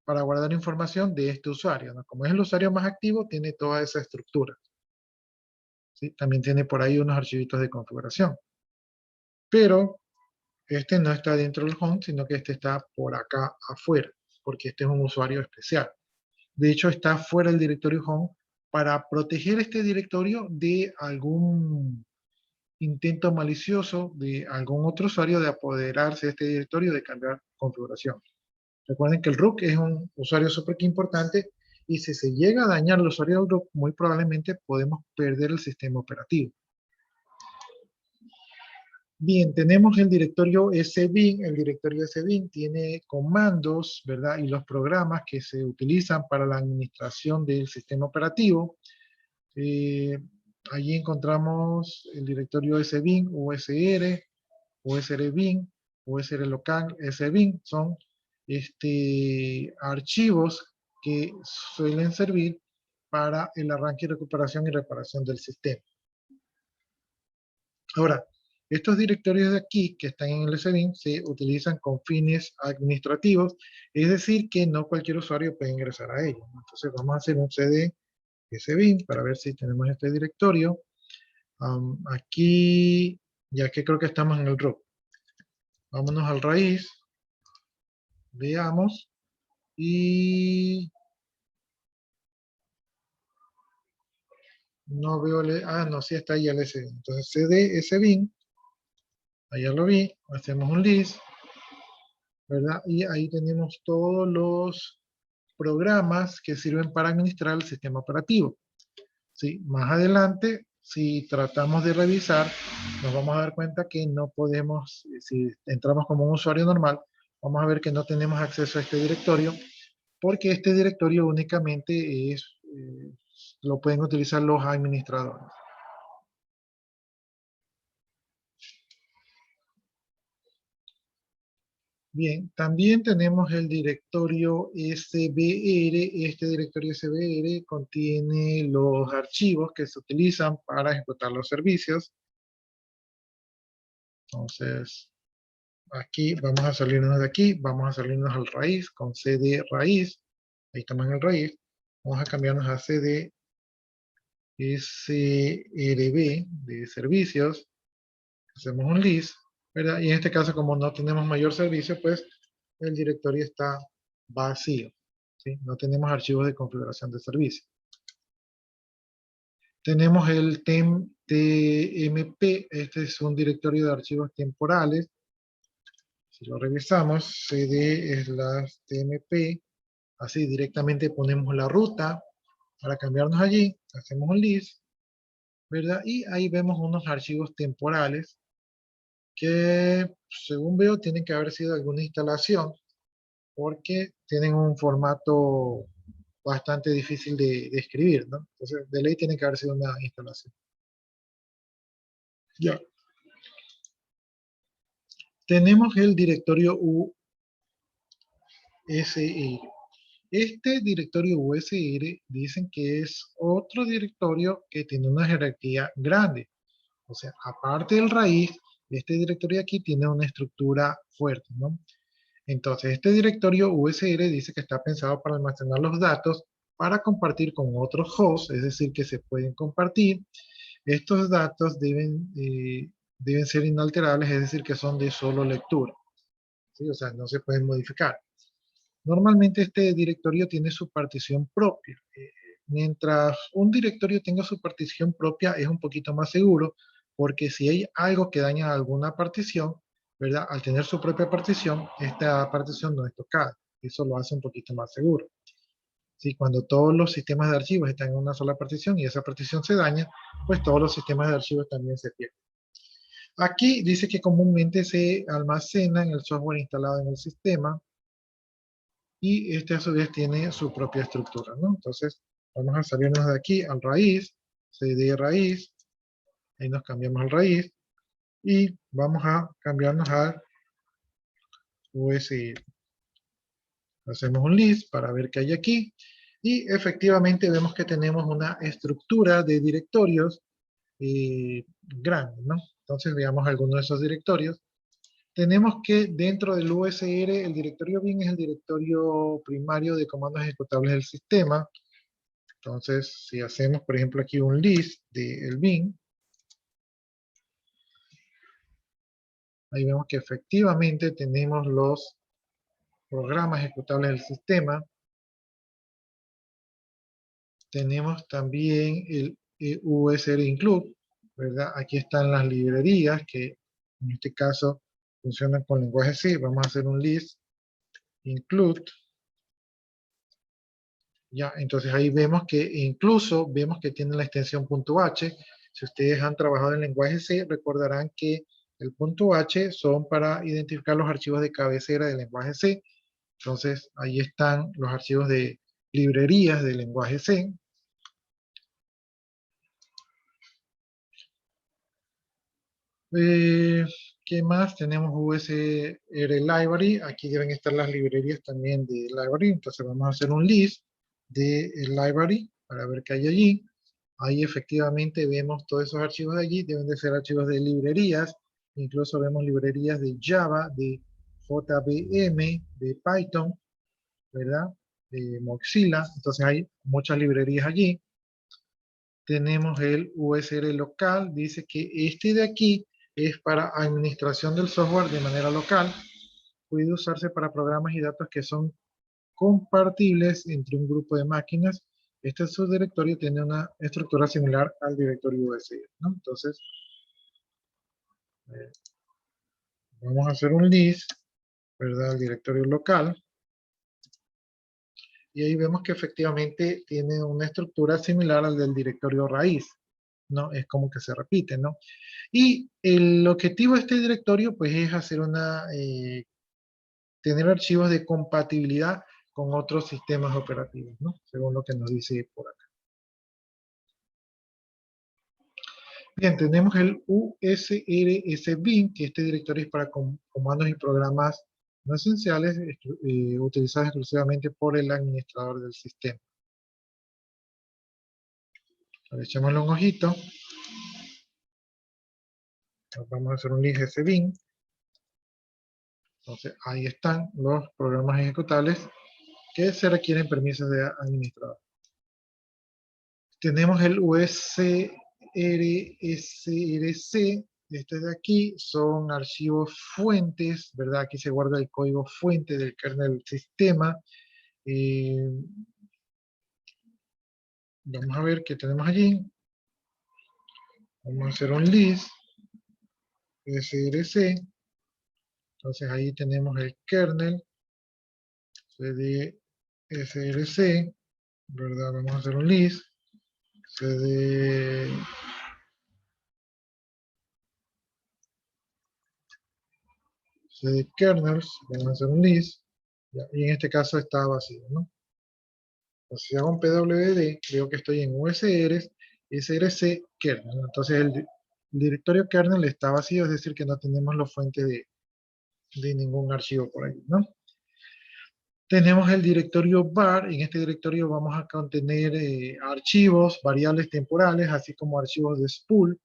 guardar información de este usuario, ¿no? Como es el usuario más activo, tiene toda esa estructura. ¿Sí? También tiene por ahí unos archivitos de configuración. Pero este no está dentro del home, sino que este está por acá afuera, porque este es un usuario especial. De hecho, está fuera del directorio home para proteger este directorio de algún intento malicioso de algún otro usuario de apoderarse de este directorio, de cambiar configuración. Recuerden que el root es un usuario súper importante y si se llega a dañar el usuario del root, muy probablemente podemos perder el sistema operativo. Bien, tenemos el directorio SBIN. El directorio SBIN tiene comandos, ¿verdad? Y los programas que se utilizan para la administración del sistema operativo. Allí encontramos el directorio SBIN, USR, USRBIN, USR local, SBIN. Son archivos que suelen servir para el arranque, recuperación y reparación del sistema. Ahora, estos directorios de aquí que están en el SBIN se utilizan con fines administrativos, es decir, que no cualquier usuario puede ingresar a ellos. Entonces vamos a hacer un cd SBIN para ver si tenemos este directorio. Aquí, ya que creo que estamos en el root. Vámonos al raíz, veamos, y no veo, no, sí está ahí el SBIN. Entonces cd SBIN, allá lo vi, hacemos un list, ¿verdad? Y ahí tenemos todos los programas que sirven para administrar el sistema operativo. ¿Sí? Más adelante, si tratamos de revisar, nos vamos a dar cuenta que no podemos, si entramos como un usuario normal, vamos a ver que no tenemos acceso a este directorio, porque este directorio únicamente lo pueden utilizar los administradores. Bien, también tenemos el directorio SBR. Este directorio SBR contiene los archivos que se utilizan para ejecutar los servicios. Entonces, aquí vamos a salirnos de aquí, vamos a salirnos al raíz con cd raíz. Ahí estamos en el raíz. Vamos a cambiarnos a cd srb de servicios. Hacemos un list, ¿verdad? Y en este caso, como no tenemos mayor servicio, pues el directorio está vacío, ¿sí? No tenemos archivos de configuración de servicio. Tenemos el tmp, este es un directorio de archivos temporales. Si lo revisamos, cd/tmp, así directamente ponemos la ruta para cambiarnos allí, hacemos un list, ¿verdad? Y ahí vemos unos archivos temporales que, según veo, tienen que haber sido alguna instalación, porque tienen un formato bastante difícil de escribir, ¿no? Entonces, de ley tiene que haber sido una instalación. Ya. Tenemos el directorio USR. Este directorio USR dicen que es otro directorio que tiene una jerarquía grande. O sea, aparte del raíz, este directorio aquí tiene una estructura fuerte, ¿no? Entonces, este directorio USR dice que está pensado para almacenar los datos para compartir con otros hosts, es decir, que se pueden compartir. Estos datos deben ser inalterables, es decir, que son de solo lectura. ¿Sí? O sea, no se pueden modificar. Normalmente este directorio tiene su partición propia. Mientras un directorio tenga su partición propia es un poquito más seguro, porque si hay algo que daña alguna partición, ¿verdad? Al tener su propia partición, esta partición no es tocada. Eso lo hace un poquito más seguro. ¿Sí? Cuando todos los sistemas de archivos están en una sola partición y esa partición se daña, pues todos los sistemas de archivos también se pierden. Aquí dice que comúnmente se almacena en el software instalado en el sistema, y este a su vez tiene su propia estructura, ¿no? Entonces, vamos a salirnos de aquí al raíz, cd raíz, ahí nos cambiamos al raíz, y vamos a cambiarnos al USR. Hacemos un list para ver qué hay aquí, y efectivamente vemos que tenemos una estructura de directorios grande, ¿no? Entonces veamos algunos de esos directorios. Tenemos que dentro del USR, el directorio bin es el directorio primario de comandos ejecutables del sistema. Entonces, si hacemos, por ejemplo, aquí un list del bin, ahí vemos que efectivamente tenemos los programas ejecutables del sistema. Tenemos también el USR include, ¿verdad? Aquí están las librerías que en este caso funcionan con lenguaje C. Vamos a hacer un list include. Ya, entonces ahí vemos que incluso vemos que tiene la extensión .h. Si ustedes han trabajado en lenguaje C, recordarán que el .h son para identificar los archivos de cabecera del lenguaje C. Entonces ahí están los archivos de librerías del lenguaje C. ¿Qué más? Tenemos USR Library. Aquí deben estar las librerías también de Library. Entonces vamos a hacer un list de Library para ver qué hay allí. Ahí efectivamente vemos todos esos archivos de allí. Deben de ser archivos de librerías. Incluso vemos librerías de Java, de JVM, de Python, ¿verdad? De Mozilla. Entonces hay muchas librerías allí. Tenemos el USR local. Dice que este de aquí es para administración del software de manera local. Puede usarse para programas y datos que son compartibles entre un grupo de máquinas. Este subdirectorio tiene una estructura similar al directorio USR, ¿no? Entonces, vamos a hacer un list, ¿verdad? El directorio local. Y ahí vemos que efectivamente tiene una estructura similar al del directorio raíz, ¿no? Es como que se repite, ¿no? Y el objetivo de este directorio, pues, es hacer tener archivos de compatibilidad con otros sistemas operativos, ¿no? Según lo que nos dice por acá. Bien, tenemos el USRS-bin, que este directorio es para comandos y programas no esenciales, utilizados exclusivamente por el administrador del sistema. Le echémosle un ojito. Vamos a hacer un list bin. Entonces, ahí están los programas ejecutables que se requieren permisos de administrador. Tenemos el USRSRC. Este de aquí son archivos fuentes, ¿verdad? Aquí se guarda el código fuente del kernel del sistema. Vamos a ver qué tenemos allí. Vamos a hacer un list SRC. Entonces ahí tenemos el kernel cd_src, ¿verdad? Vamos a hacer un list cd kernels, vamos a hacer un list, ya, y en este caso está vacío, ¿no? Entonces si hago un pwd, veo que estoy en USR src kernel. Entonces el directorio kernel está vacío, es decir que no tenemos los fuentes de ningún archivo por ahí, ¿no? Tenemos el directorio var. En este directorio vamos a contener archivos, variables temporales, así como archivos de spool.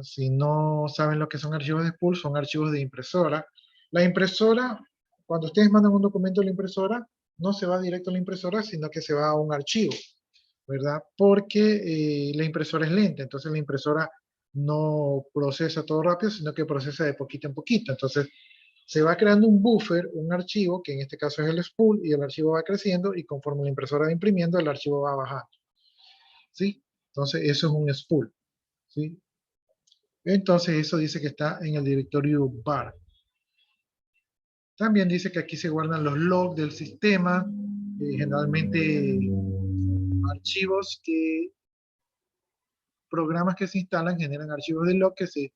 Si no saben lo que son archivos de spool, son archivos de impresora. La impresora, cuando ustedes mandan un documento a la impresora, no se va directo a la impresora, sino que se va a un archivo, ¿verdad? Porque la impresora es lenta, entonces la impresora no procesa todo rápido, sino que procesa de poquito en poquito. Entonces, se va creando un buffer, un archivo, que en este caso es el spool, y el archivo va creciendo, y conforme la impresora va imprimiendo, el archivo va bajando. ¿Sí? Entonces, eso es un spool. ¿Sí? Entonces, eso dice que está en el directorio var. También dice que aquí se guardan los logs del sistema, generalmente archivos programas que se instalan generan archivos de log que se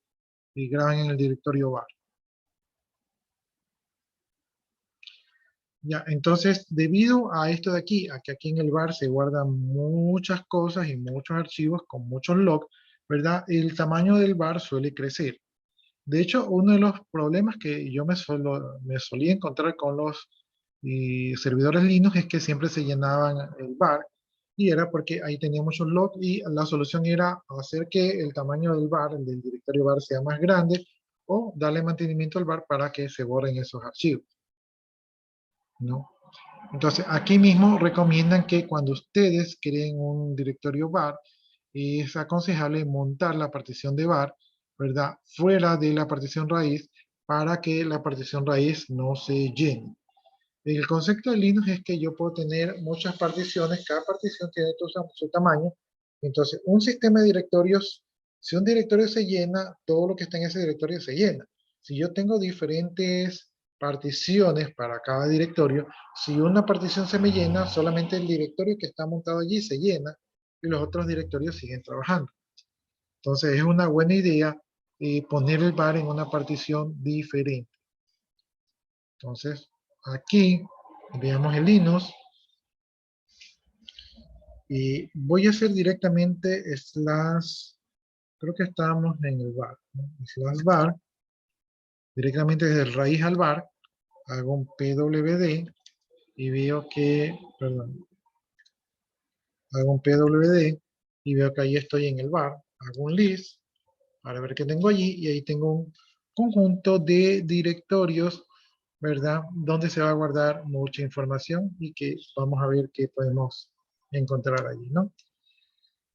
graban en el directorio var. Ya, entonces, debido a esto de aquí, a que aquí en el var se guardan muchas cosas y muchos archivos con muchos logs, ¿verdad? El tamaño del var suele crecer. De hecho, uno de los problemas que yo me solía encontrar con los servidores Linux es que siempre se llenaban el var, y era porque ahí tenía muchos logs, y la solución era hacer que el tamaño del var, el del directorio var, sea más grande, o darle mantenimiento al var para que se borren esos archivos, ¿no? Entonces, aquí mismo recomiendan que cuando ustedes creen un directorio var, es aconsejable montar la partición de var, ¿verdad?, fuera de la partición raíz, para que la partición raíz no se llene. El concepto de Linux es que yo puedo tener muchas particiones, cada partición tiene su tamaño. Entonces, un sistema de directorios, si un directorio se llena, todo lo que está en ese directorio se llena. Si yo tengo diferentes particiones para cada directorio, si una partición se me llena, solamente el directorio que está montado allí se llena, y los otros directorios siguen trabajando. Entonces, es una buena idea poner el var en una partición diferente. Entonces, aquí veamos el Linux, y voy a hacer directamente slash, creo que estamos en el var, ¿no? Slash var, directamente desde el raíz al var, hago un pwd, y veo que, perdón, hago un pwd, y veo que ahí estoy en el var, hago un list, para ver qué tengo allí, y ahí tengo un conjunto de directorios, ¿verdad?, donde se va a guardar mucha información, y que vamos a ver qué podemos encontrar allí, ¿no?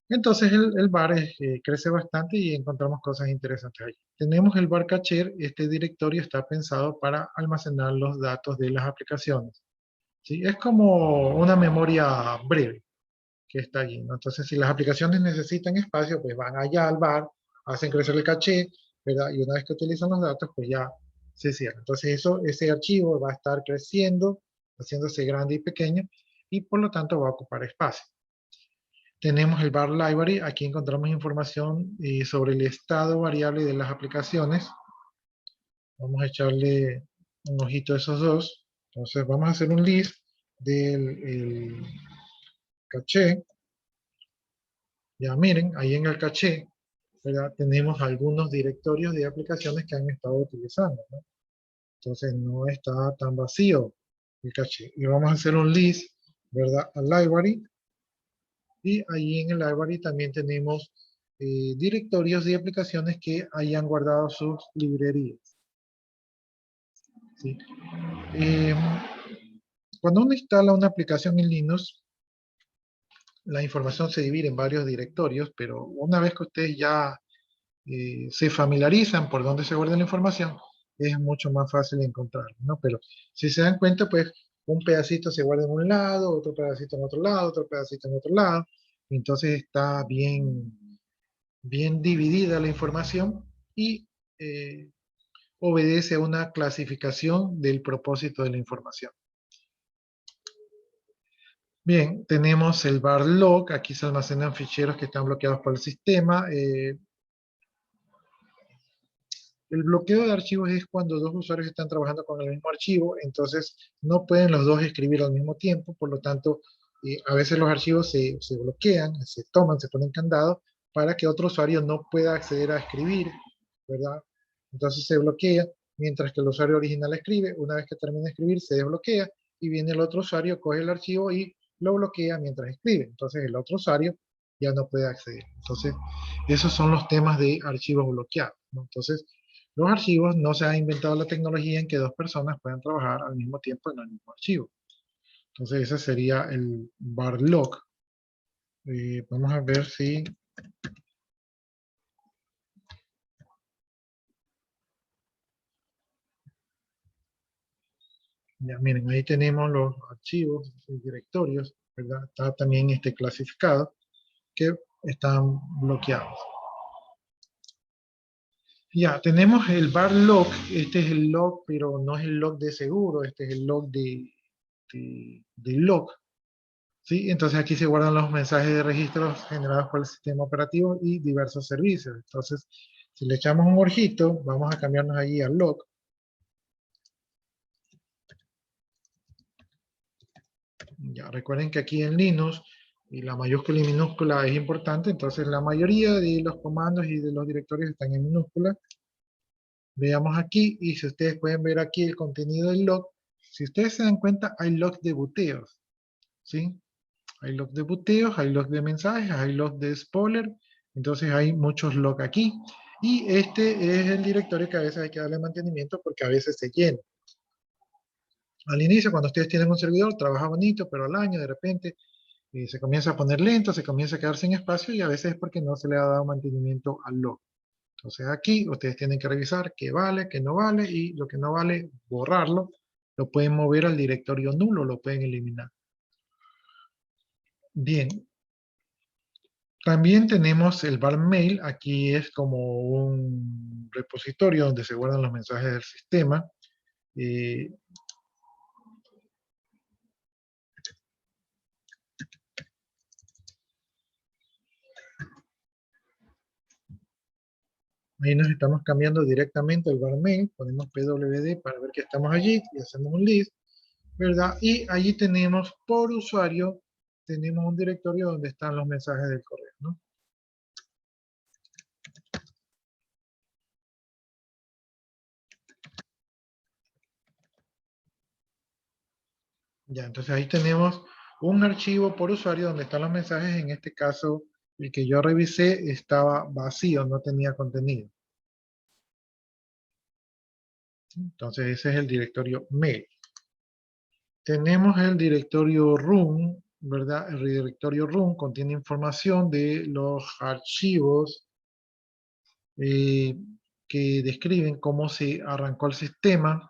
Entonces el var crece bastante y encontramos cosas interesantes allí. Tenemos el var cacher. Este directorio está pensado para almacenar los datos de las aplicaciones, ¿sí? Es como una memoria breve que está allí, ¿no? Entonces, si las aplicaciones necesitan espacio, pues van allá al var, hacen crecer el caché, ¿verdad? Y una vez que utilizan los datos, pues ya se cierra. Entonces, ese archivo va a estar creciendo, haciéndose grande y pequeño, y por lo tanto va a ocupar espacio. Tenemos el var library. Aquí encontramos información sobre el estado variable de las aplicaciones. Vamos a echarle un ojito a esos dos. Entonces, vamos a hacer un list del caché. Ya miren, ahí en el caché, ¿verdad?, tenemos algunos directorios de aplicaciones que han estado utilizando, ¿no? Entonces no está tan vacío el caché. Y vamos a hacer un list, ¿verdad?, al library. Y ahí en el library también tenemos directorios de aplicaciones que hayan guardado sus librerías, ¿sí? Cuando uno instala una aplicación en Linux, la información se divide en varios directorios, pero una vez que ustedes ya se familiarizan por dónde se guarda la información, es mucho más fácil encontrarlo, ¿no? Pero si se dan cuenta, pues un pedacito se guarda en un lado, otro pedacito en otro lado, otro pedacito en otro lado. Entonces está bien dividida la información, y obedece a una clasificación del propósito de la información. Bien, tenemos el var log. Aquí se almacenan ficheros que están bloqueados por el sistema. El bloqueo de archivos es cuando dos usuarios están trabajando con el mismo archivo, entonces no pueden los dos escribir al mismo tiempo. Por lo tanto, a veces los archivos se bloquean, se toman, se ponen candado, para que otro usuario no pueda acceder a escribir, ¿verdad? Entonces se bloquea mientras que el usuario original escribe. Una vez que termina de escribir, se desbloquea, y viene el otro usuario, coge el archivo y lo bloquea mientras escribe. Entonces el otro usuario ya no puede acceder. Entonces, esos son los temas de archivos bloqueados, ¿no? Entonces, los archivos, no se ha inventado la tecnología en que dos personas puedan trabajar al mismo tiempo en el mismo archivo. Entonces ese sería el var log. Vamos a ver si... Ya, miren, ahí tenemos los archivos y directorios, ¿verdad? Está también clasificado que están bloqueados. Ya, tenemos el var log. Este es el log, pero no es el log de seguro, este es el log de log. ¿Sí? Entonces aquí se guardan los mensajes de registros generados por el sistema operativo y diversos servicios. Entonces, si le echamos un ojito, vamos a cambiarnos allí al log. Ya, recuerden que aquí en Linux, y la mayúscula y minúscula es importante, entonces la mayoría de los comandos y de los directorios están en minúscula. Veamos aquí, y si ustedes pueden ver aquí el contenido del log, si ustedes se dan cuenta, hay logs de buteos, ¿sí? Hay logs de buteos, hay logs de mensajes, hay logs de spoiler, entonces hay muchos logs aquí. Y este es el directorio que a veces hay que darle mantenimiento porque a veces se llena. Al inicio, cuando ustedes tienen un servidor, trabaja bonito, pero al año de repente se comienza a poner lento, se comienza a quedar sin espacio y a veces es porque no se le ha dado mantenimiento al log. Entonces aquí ustedes tienen que revisar qué vale, qué no vale, y lo que no vale, borrarlo. Lo pueden mover al directorio nulo, lo pueden eliminar. Bien. También tenemos el var mail. Aquí es como un repositorio donde se guardan los mensajes del sistema. Ahí nos estamos cambiando directamente el var mail. Ponemos pwd para ver que estamos allí y hacemos un list, ¿verdad? Y allí tenemos por usuario, tenemos un directorio donde están los mensajes del correo, ¿no? Ya, entonces ahí tenemos un archivo por usuario donde están los mensajes. En este caso, el que yo revisé estaba vacío, no tenía contenido. Entonces ese es el directorio mail. Tenemos el directorio room, ¿verdad? El directorio room contiene información de los archivos que describen cómo se arrancó el sistema.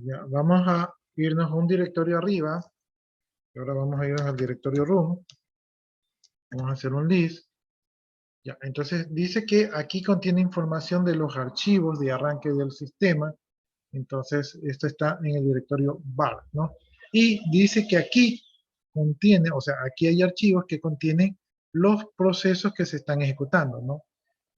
Ya, vamos a irnos a un directorio arriba. Y ahora vamos a irnos al directorio room. Vamos a hacer un list. Ya, entonces dice que aquí contiene información de los archivos de arranque del sistema. Entonces esto está en el directorio var, ¿no? Y dice que aquí contiene, o sea, aquí hay archivos que contienen los procesos que se están ejecutando, ¿no?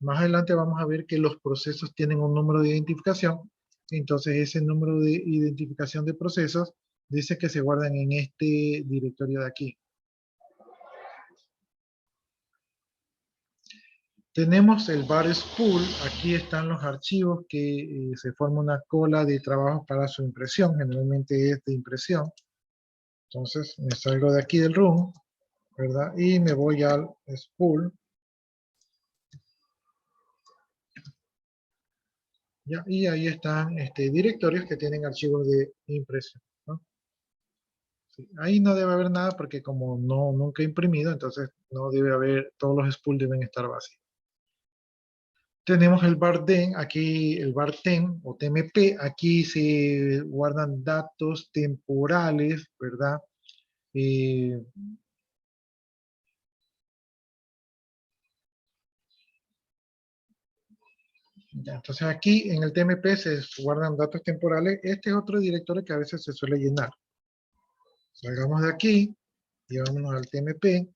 Más adelante vamos a ver que los procesos tienen un número de identificación. Entonces ese número de identificación de procesos dice que se guardan en este directorio de aquí. Tenemos el var spool. Aquí están los archivos que se forma una cola de trabajo para su impresión. Generalmente es de impresión. Entonces me salgo de aquí del room, ¿verdad? Y me voy al spool. ¿Ya? Y ahí están directorios que tienen archivos de impresión, ¿no? Sí, ahí no debe haber nada porque como nunca he imprimido, entonces no debe haber, todos los spools deben estar vacíos. Tenemos el var-den, aquí el var-ten o tmp, aquí se guardan datos temporales, ¿verdad? Ya, entonces aquí en el tmp se guardan datos temporales. Este es otro directorio que a veces se suele llenar. Salgamos de aquí, llevámonos al tmp,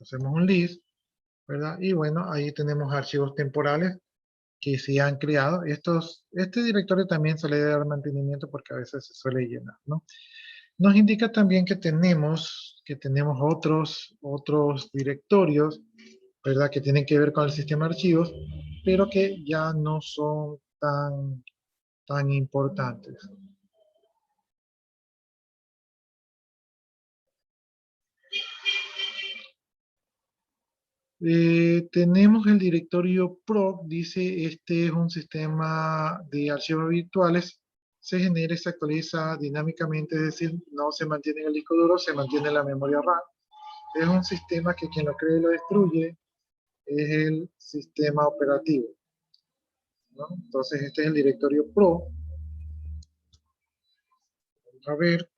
hacemos un list, ¿verdad? Y bueno, ahí tenemos archivos temporales que se han creado. Este directorio también se le debe dar mantenimiento porque a veces se suele llenar, ¿no? Nos indica también que tenemos que tenemos otros directorios, ¿verdad? Que tienen que ver con el sistema de archivos, pero que ya no son tan importantes. Tenemos el directorio PROC, dice, este es un sistema de archivos virtuales, se genera y se actualiza dinámicamente, es decir, no se mantiene en el disco duro, se mantiene en la memoria RAM. Es un sistema que quien lo crea y lo destruye es el sistema operativo, ¿no? Entonces este es el directorio PRO. Vamos a ver.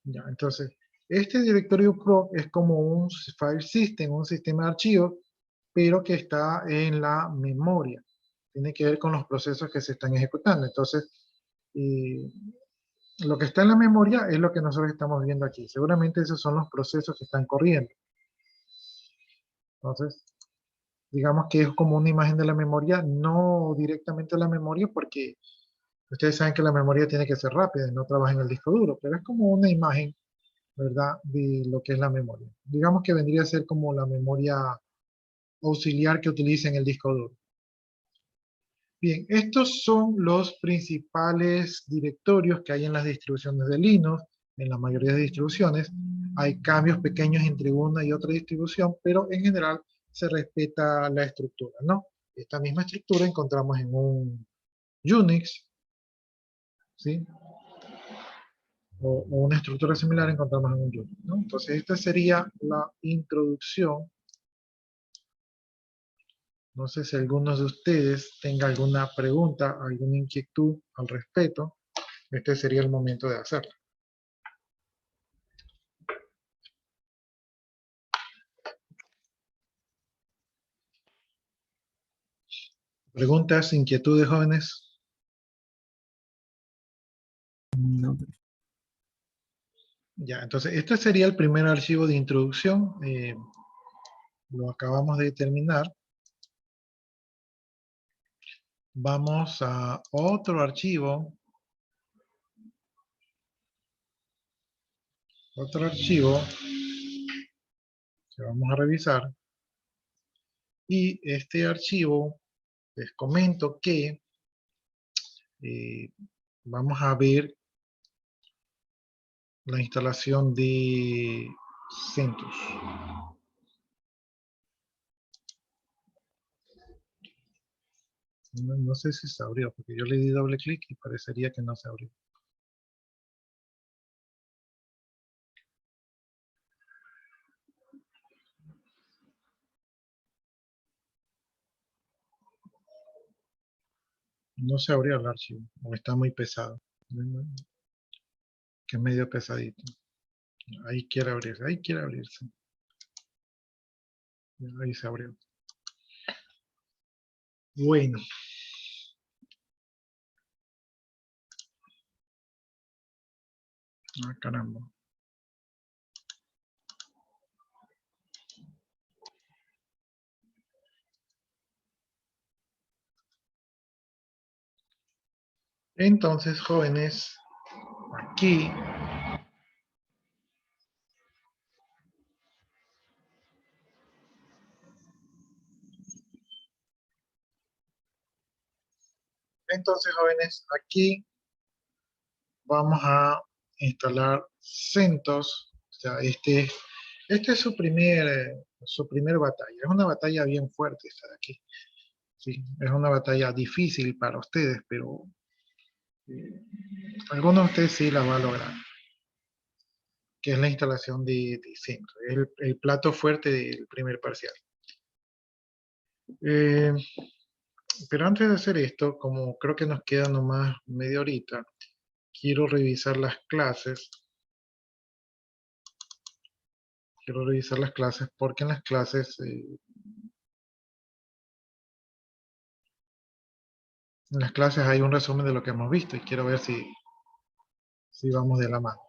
Ya, entonces, este directorio PROC es como un file system, un sistema de archivos, pero que está en la memoria. Tiene que ver con los procesos que se están ejecutando. Entonces, lo que está en la memoria es lo que nosotros estamos viendo aquí. Seguramente esos son los procesos que están corriendo. Entonces, digamos que es como una imagen de la memoria, no directamente la memoria, porque ustedes saben que la memoria tiene que ser rápida y no trabaja en el disco duro, pero es como una imagen, ¿verdad?, de lo que es la memoria. Digamos que vendría a ser como la memoria auxiliar que utiliza en el disco duro. Bien, estos son los principales directorios que hay en las distribuciones de Linux, en la mayoría de distribuciones. Hay cambios pequeños entre una y otra distribución, pero en general se respeta la estructura, ¿no? Esta misma estructura encontramos en un Unix, ¿sí? O una estructura similar encontramos en un Unix, ¿no? Entonces esta sería la introducción. No sé si alguno de ustedes tenga alguna pregunta, alguna inquietud al respecto. Este sería el momento de hacerlo. ¿Preguntas, inquietudes, jóvenes? No. Ya, entonces este sería el primer archivo de introducción. Lo acabamos de terminar. Vamos a otro archivo. Otro archivo que vamos a revisar. Y este archivo, les comento que vamos a ver la instalación de CentOS. No sé si se abrió, porque yo le di doble clic y parecería que no se abrió. No se abrió el archivo, o está muy pesado. Que es medio pesadito. Ahí quiere abrirse, ahí quiere abrirse. Ahí se abrió. Bueno. Ah, caramba. Entonces, jóvenes, aquí vamos a instalar CentOS. O sea, este es su primer batalla. Es una batalla bien fuerte esta de aquí. Sí, es una batalla difícil para ustedes, pero algunos de ustedes sí la va a lograr. Que es la instalación de CentOS. Es el plato fuerte del primer parcial. Pero antes de hacer esto, como creo que nos queda nomás media horita, quiero revisar las clases. Quiero revisar las clases porque en las clases hay un resumen de lo que hemos visto y quiero ver si vamos de la mano.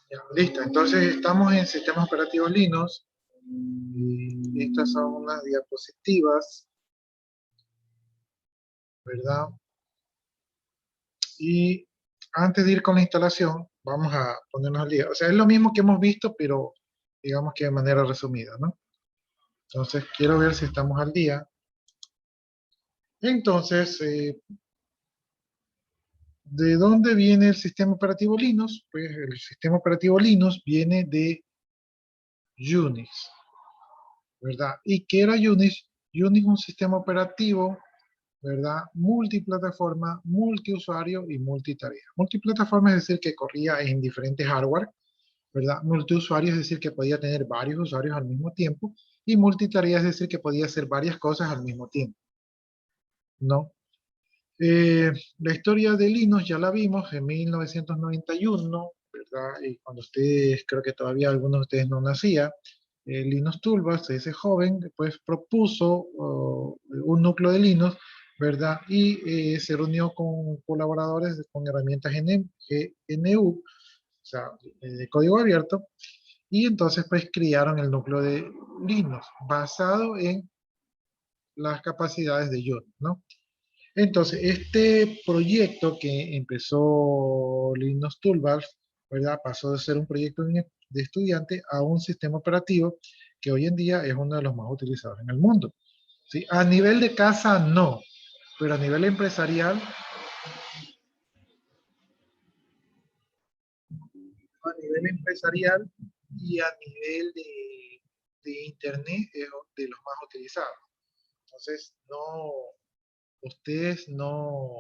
Ya, listo, entonces estamos en sistemas operativos Linux. Estas son unas diapositivas, ¿verdad? Y antes de ir con la instalación, vamos a ponernos al día. O sea, es lo mismo que hemos visto, pero digamos que de manera resumida, ¿no? Entonces, quiero ver si estamos al día. Entonces, ¿de dónde viene el sistema operativo Linux? Pues el sistema operativo Linux viene de Unix, ¿verdad? ¿Y qué era Unix? Unix es un sistema operativo, ¿verdad? Multiplataforma, multiusuario y multitarea. Multiplataforma es decir que corría en diferentes hardware, ¿verdad? Multiusuario es decir que podía tener varios usuarios al mismo tiempo, y multitarea es decir que podía hacer varias cosas al mismo tiempo, ¿no? La historia de Linux ya la vimos en 1991, ¿verdad? Y cuando ustedes, creo que todavía algunos de ustedes no nacían, Linus Torvalds, ese joven, pues propuso un núcleo de Linux, ¿verdad? Y se reunió con colaboradores con herramientas GNU, o sea, de código abierto, y entonces pues crearon el núcleo de Linux, basado en las capacidades de Unix, ¿no? Entonces, este proyecto que empezó Linus Torvalds, ¿verdad? Pasó de ser un proyecto de estudiante a un sistema operativo que hoy en día es uno de los más utilizados en el mundo. ¿Sí? A nivel de casa no, pero a nivel empresarial, y a nivel de internet es de los más utilizados. Entonces, no, ustedes no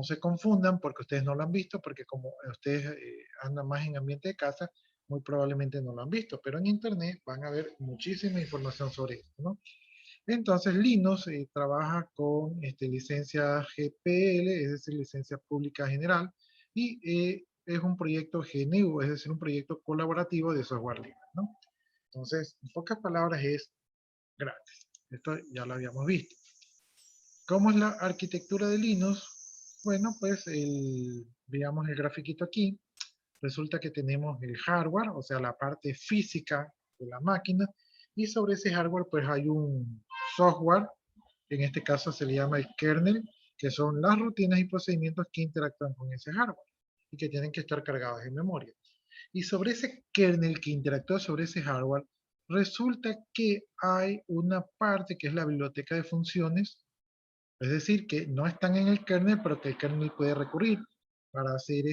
se confundan porque ustedes no lo han visto, porque como ustedes andan más en ambiente de casa, muy probablemente no lo han visto, pero en internet van a ver muchísima información sobre esto, ¿no? Entonces Linux trabaja con licencia GPL, es decir, licencia pública general, y es un proyecto GNU, es decir, un proyecto colaborativo de software libre, ¿no? Entonces, en pocas palabras es gratis. Esto ya lo habíamos visto. ¿Cómo es la arquitectura de Linux? Bueno, pues veamos el grafiquito aquí. Resulta que tenemos el hardware, o sea, la parte física de la máquina, y sobre ese hardware pues hay un software, en este caso se le llama el kernel, que son las rutinas y procedimientos que interactúan con ese hardware y que tienen que estar cargados en memoria. Y sobre ese kernel que interactúa sobre ese hardware, resulta que hay una parte que es la biblioteca de funciones. Es decir, que no están en el kernel, pero que el kernel puede recurrir para hacer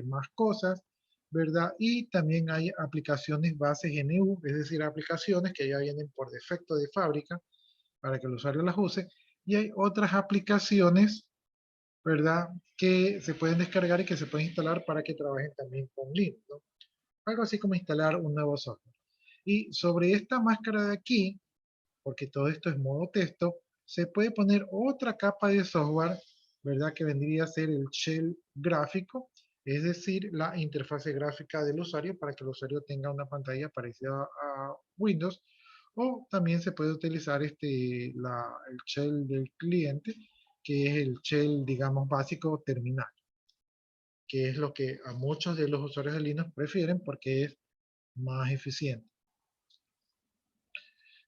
más cosas, ¿verdad? Y también hay aplicaciones base GNU, es decir, aplicaciones que ya vienen por defecto de fábrica para que el usuario las use. Y hay otras aplicaciones, ¿verdad? Que se pueden descargar y que se pueden instalar para que trabajen también con Linux, ¿no? Algo así como instalar un nuevo software. Y sobre esta máscara de aquí, porque todo esto es modo texto, se puede poner otra capa de software, ¿verdad? Que vendría a ser el shell gráfico, es decir, la interfase gráfica del usuario para que el usuario tenga una pantalla parecida a Windows, o también se puede utilizar el shell del cliente, que es el shell, digamos, básico terminal, que es lo que a muchos de los usuarios de Linux prefieren porque es más eficiente.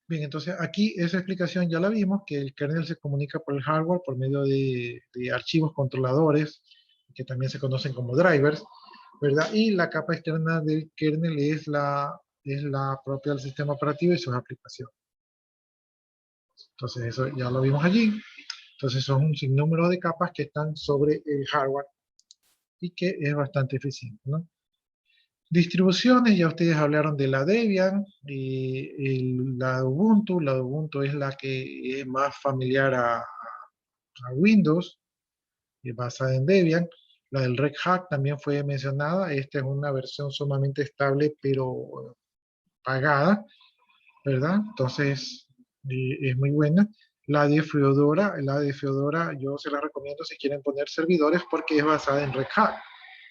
Bien, entonces aquí esa explicación ya la vimos, que el kernel se comunica por el hardware por medio de archivos controladores, que también se conocen como drivers, ¿verdad? Y la capa externa del kernel es la propia del sistema operativo y sus aplicaciones. Entonces eso ya lo vimos allí. Entonces son un sinnúmero de capas que están sobre el hardware y que es bastante eficiente, ¿no? Distribuciones, ya ustedes hablaron de la Debian y la Ubuntu. La Ubuntu es la que es más familiar a Windows, basada en Debian. La del Red Hat también fue mencionada. Esta es una versión sumamente estable, pero pagada, ¿verdad? Entonces, es muy buena. la de Feodora yo se la recomiendo si quieren poner servidores porque es basada en Red Hat.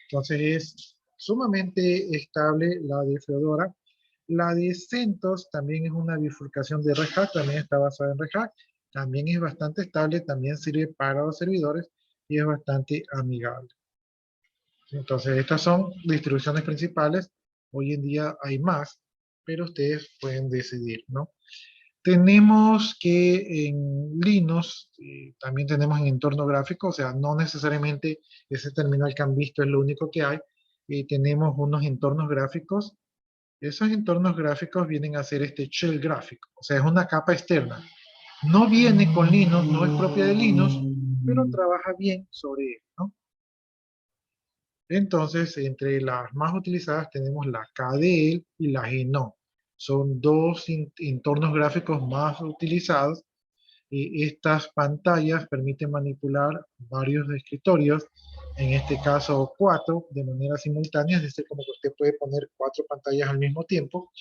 Entonces es sumamente estable la de Feodora. La de CentOS también es una bifurcación de Red Hat, también está basada en Red Hat. También es bastante estable, también sirve para los servidores y es bastante amigable. Entonces estas son distribuciones principales. Hoy en día hay más, pero ustedes pueden decidir, ¿no? Tenemos que en Linux también tenemos en entorno gráfico, o sea, no necesariamente ese terminal que han visto es lo único que hay. Tenemos unos entornos gráficos. Esos entornos gráficos vienen a ser este shell gráfico, o sea, es una capa externa. No viene con Linux, no es propia de Linux, pero trabaja bien sobre él, ¿no? Entonces, entre las más utilizadas tenemos la KDE y la GNOME. Son dos entornos gráficos más utilizados. Estas pantallas permiten manipular varios escritorios, en este caso 4, de manera simultánea, es decir, como que usted puede poner 4 pantallas al mismo tiempo,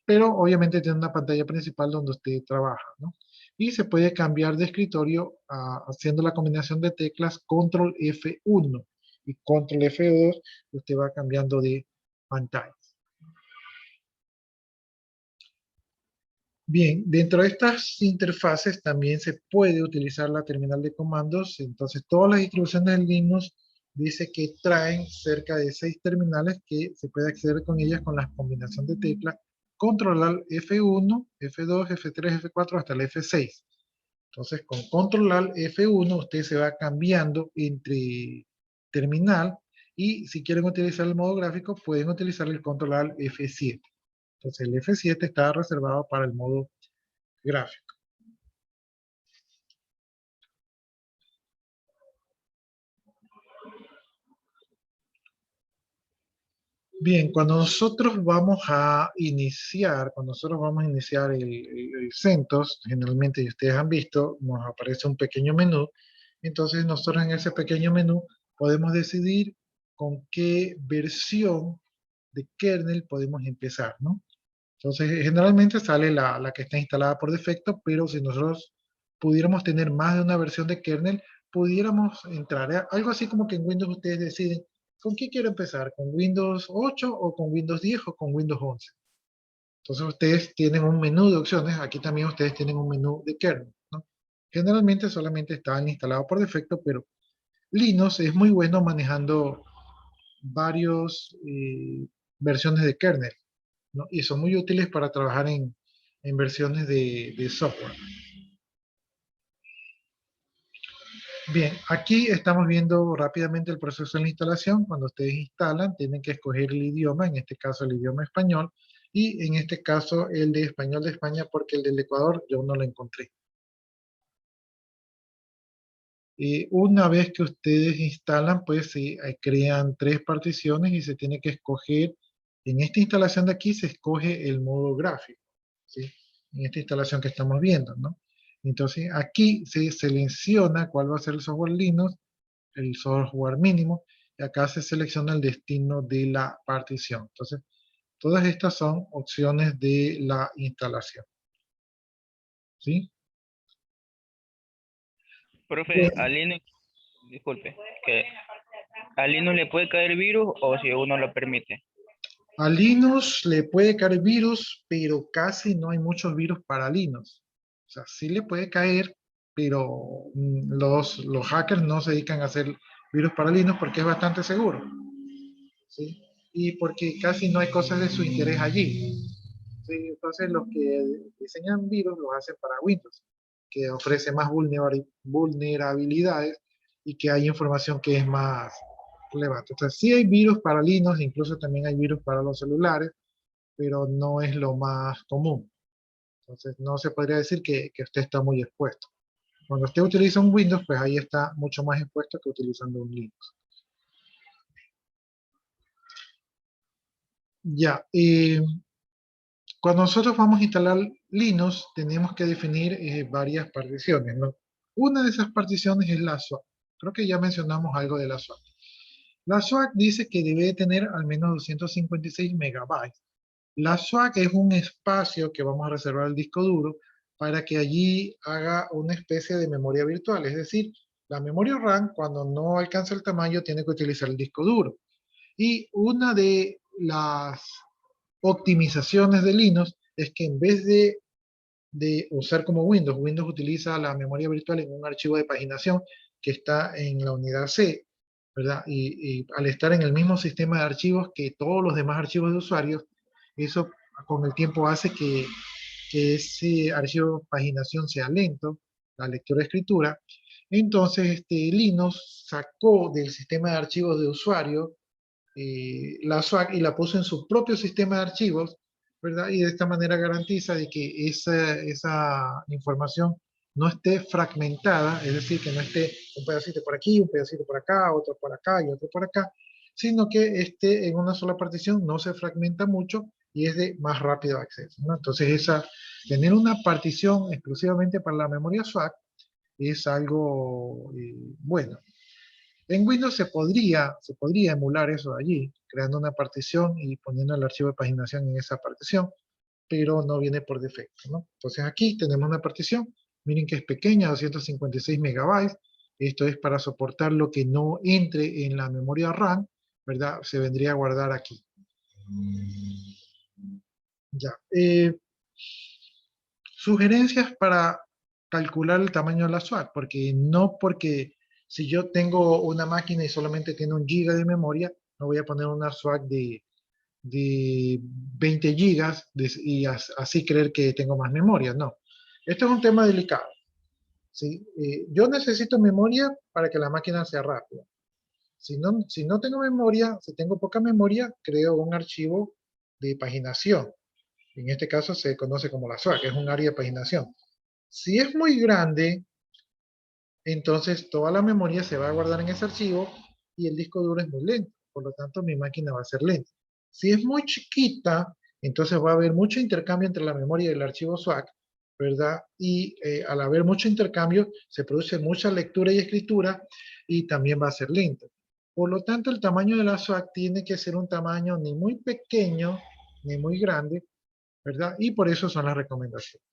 pero obviamente tiene una pantalla principal donde usted trabaja, ¿no? Y se puede cambiar de escritorio haciendo la combinación de teclas Control F1 y Control F2, usted va cambiando de pantalla. Bien, dentro de estas interfaces también se puede utilizar la terminal de comandos. Entonces, todas las distribuciones de Linux dice que traen cerca de 6 terminales que se puede acceder con ellas con la combinación de teclas controlar F1, F2, F3, F4 hasta el F6. Entonces, con controlar F1 usted se va cambiando entre terminal y si quieren utilizar el modo gráfico pueden utilizar el controlar F7. Entonces el F7 está reservado para el modo gráfico. Bien, cuando nosotros vamos a iniciar, el CentOS, generalmente, y ustedes han visto, nos aparece un pequeño menú. Entonces nosotros en ese pequeño menú podemos decidir con qué versión de kernel podemos empezar, ¿no? Entonces, generalmente sale la que está instalada por defecto, pero si nosotros pudiéramos tener más de una versión de kernel, pudiéramos entrar. Algo así como que en Windows ustedes deciden, ¿con qué quiero empezar? ¿Con Windows 8 o con Windows 10 o con Windows 11? Entonces, ustedes tienen un menú de opciones. Aquí también ustedes tienen un menú de kernel, ¿no? Generalmente solamente están instalados por defecto, pero Linux es muy bueno manejando varios versiones de kernel, ¿no? Y son muy útiles para trabajar en versiones de software. Bien, aquí estamos viendo rápidamente el proceso de la instalación. Cuando ustedes instalan, tienen que escoger el idioma, en este caso el idioma español, y en este caso el de español de España, porque el del Ecuador yo no lo encontré. Y una vez que ustedes instalan, pues sí, crean 3 particiones y se tiene que escoger, en esta instalación de aquí se escoge el modo gráfico, ¿sí? En esta instalación que estamos viendo, ¿no? Entonces aquí se selecciona cuál va a ser el software Linux, el software mínimo, y acá se selecciona el destino de la partición. Entonces, todas estas son opciones de la instalación, ¿sí? Profe, a Linux, disculpe, que a Linux le puede caer virus o si uno lo permite. A Linux le puede caer virus, pero casi no hay muchos virus para Linux. O sea, sí le puede caer, pero los hackers no se dedican a hacer virus para Linux porque es bastante seguro, ¿sí? Y porque casi no hay cosas de su interés allí, ¿sí? Entonces los que diseñan virus los hacen para Windows, que ofrece más vulnerabilidades y que hay información que es más relevante. Entonces sí hay virus para Linux, incluso también hay virus para los celulares, pero no es lo más común. Entonces no se podría decir que usted está muy expuesto. Cuando usted utiliza un Windows, pues ahí está mucho más expuesto que utilizando un Linux. Ya, cuando nosotros vamos a instalar Linux, tenemos que definir varias particiones, ¿no? Una de esas particiones es la SWAT. Creo que ya mencionamos algo de la SWAT. La SWAT dice que debe tener al menos 256 megabytes. La SWAT es un espacio que vamos a reservar al disco duro para que allí haga una especie de memoria virtual. Es decir, la memoria RAM, cuando no alcanza el tamaño, tiene que utilizar el disco duro. Y una de las optimizaciones de Linux es que en vez de usar como Windows, Windows utiliza la memoria virtual en un archivo de paginación que está en la unidad C, ¿verdad? Y al estar en el mismo sistema de archivos que todos los demás archivos de usuarios, eso con el tiempo hace que ese archivo de paginación sea lento, la lectura-escritura. Entonces, Linux sacó del sistema de archivos de usuario la SWAC y la puso en su propio sistema de archivos, ¿verdad? Y de esta manera garantiza de que esa información no esté fragmentada, es decir, que no esté un pedacito por aquí, un pedacito por acá, otro por acá y otro por acá, sino que esté en una sola partición, no se fragmenta mucho y es de más rápido acceso, ¿no? Entonces, tener una partición exclusivamente para la memoria SWAC es algo bueno. En Windows se podría emular eso allí, creando una partición y poniendo el archivo de paginación en esa partición, pero no viene por defecto, ¿no? Entonces aquí tenemos una partición, miren que es pequeña, 256 megabytes, esto es para soportar lo que no entre en la memoria RAM, ¿verdad? Se vendría a guardar aquí. Ya. Sugerencias para calcular el tamaño de la SWAC, porque si yo tengo una máquina y solamente tiene 1 giga de memoria, no voy a poner una SWAC de 20 gigas y así creer que tengo más memoria, no. Esto es un tema delicado, ¿sí? Yo necesito memoria para que la máquina sea rápida. Si no tengo memoria, si tengo poca memoria, creo un archivo de paginación. En este caso se conoce como la SWAC, es un área de paginación. Si es muy grande, entonces toda la memoria se va a guardar en ese archivo y el disco duro es muy lento, por lo tanto mi máquina va a ser lenta. Si es muy chiquita, entonces va a haber mucho intercambio entre la memoria y el archivo SWAC, ¿verdad? Y al haber mucho intercambio, se produce mucha lectura y escritura y también va a ser lento. Por lo tanto, el tamaño de la SWAC tiene que ser un tamaño ni muy pequeño ni muy grande, ¿verdad? Y por eso son las recomendaciones.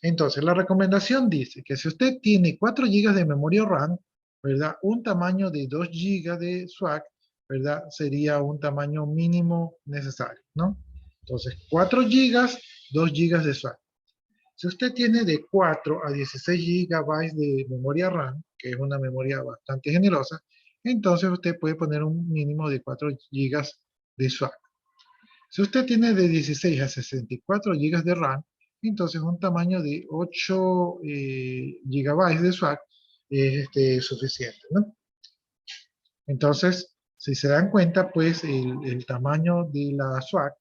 Entonces, la recomendación dice que si usted tiene 4 GB de memoria RAM, ¿verdad? Un tamaño de 2 GB de SWAC, ¿verdad? Sería un tamaño mínimo necesario, ¿no? Entonces, 4 GB, 2 GB de SWAC. Si usted tiene de 4 a 16 GB de memoria RAM, que es una memoria bastante generosa, entonces usted puede poner un mínimo de 4 GB de SWAC. Si usted tiene de 16 a 64 GB de RAM, entonces un tamaño de 8 GB de SWAC es suficiente, ¿no? Entonces, si se dan cuenta, pues el tamaño de la SWAC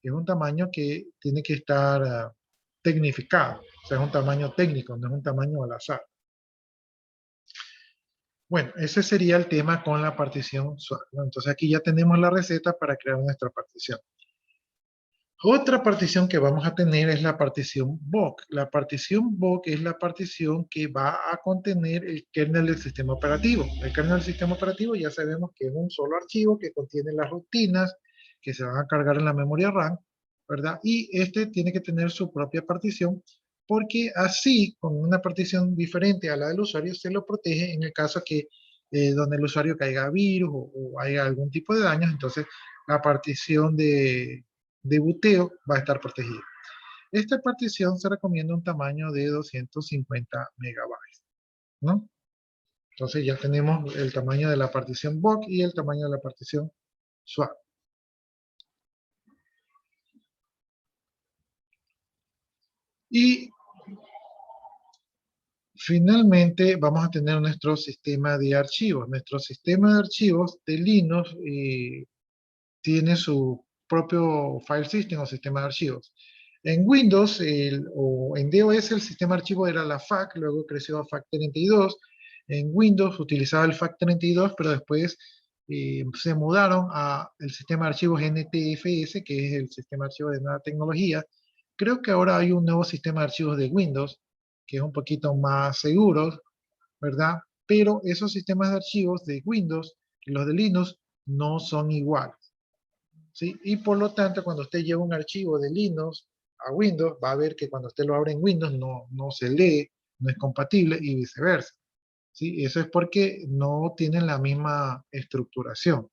es un tamaño que tiene que estar tecnificado, o sea, es un tamaño técnico, no es un tamaño al azar. Bueno, ese sería el tema con la partición SWAC, ¿no? Entonces aquí ya tenemos la receta para crear nuestra partición. Otra partición que vamos a tener es la partición BOC. La partición BOC es la partición que va a contener el kernel del sistema operativo. El kernel del sistema operativo ya sabemos que es un solo archivo que contiene las rutinas que se van a cargar en la memoria RAM, ¿verdad? Y este tiene que tener su propia partición porque así, con una partición diferente a la del usuario, se lo protege en el caso que donde el usuario caiga virus o haya algún tipo de daños, entonces la partición de buteo va a estar protegida. Esta partición se recomienda un tamaño de 250 megabytes, ¿no? Entonces ya tenemos el tamaño de la partición BOC y el tamaño de la partición SWAC. Y finalmente vamos a tener nuestro sistema de archivos. Nuestro sistema de archivos de Linux tiene su propio file system o sistema de archivos. En Windows o en DOS el sistema de archivos era la FAT, luego creció a FAT32. En Windows utilizaba el FAT32, pero después se mudaron al sistema de archivos NTFS, que es el sistema de archivos de nueva tecnología. Creo que ahora hay un nuevo sistema de archivos de Windows, que es un poquito más seguro, ¿verdad? Pero esos sistemas de archivos de Windows y los de Linux no son iguales, ¿sí? Y por lo tanto, cuando usted lleva un archivo de Linux a Windows, va a ver que cuando usted lo abre en Windows no se lee, no es compatible y viceversa. ¿Sí? Eso es porque no tienen la misma estructuración,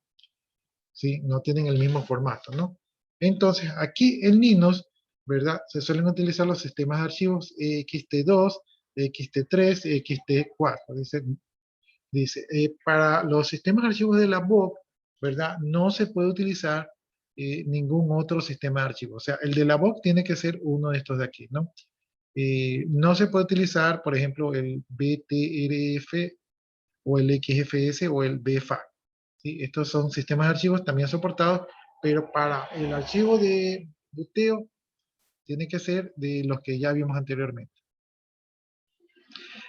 ¿sí? No tienen el mismo formato, ¿no? Entonces, aquí en Linux, ¿verdad? Se suelen utilizar los sistemas de archivos ext2, ext3, ext4. Dice, para los sistemas de archivos de la VOC, ¿verdad? No se puede utilizar ningún otro sistema de archivos. O sea, el de la VOC tiene que ser uno de estos de aquí, ¿no? No se puede utilizar, por ejemplo, el BTRF o el XFS o el BFAC. ¿Sí? Estos son sistemas de archivos también soportados, pero para el archivo de boteo tiene que ser de los que ya vimos anteriormente.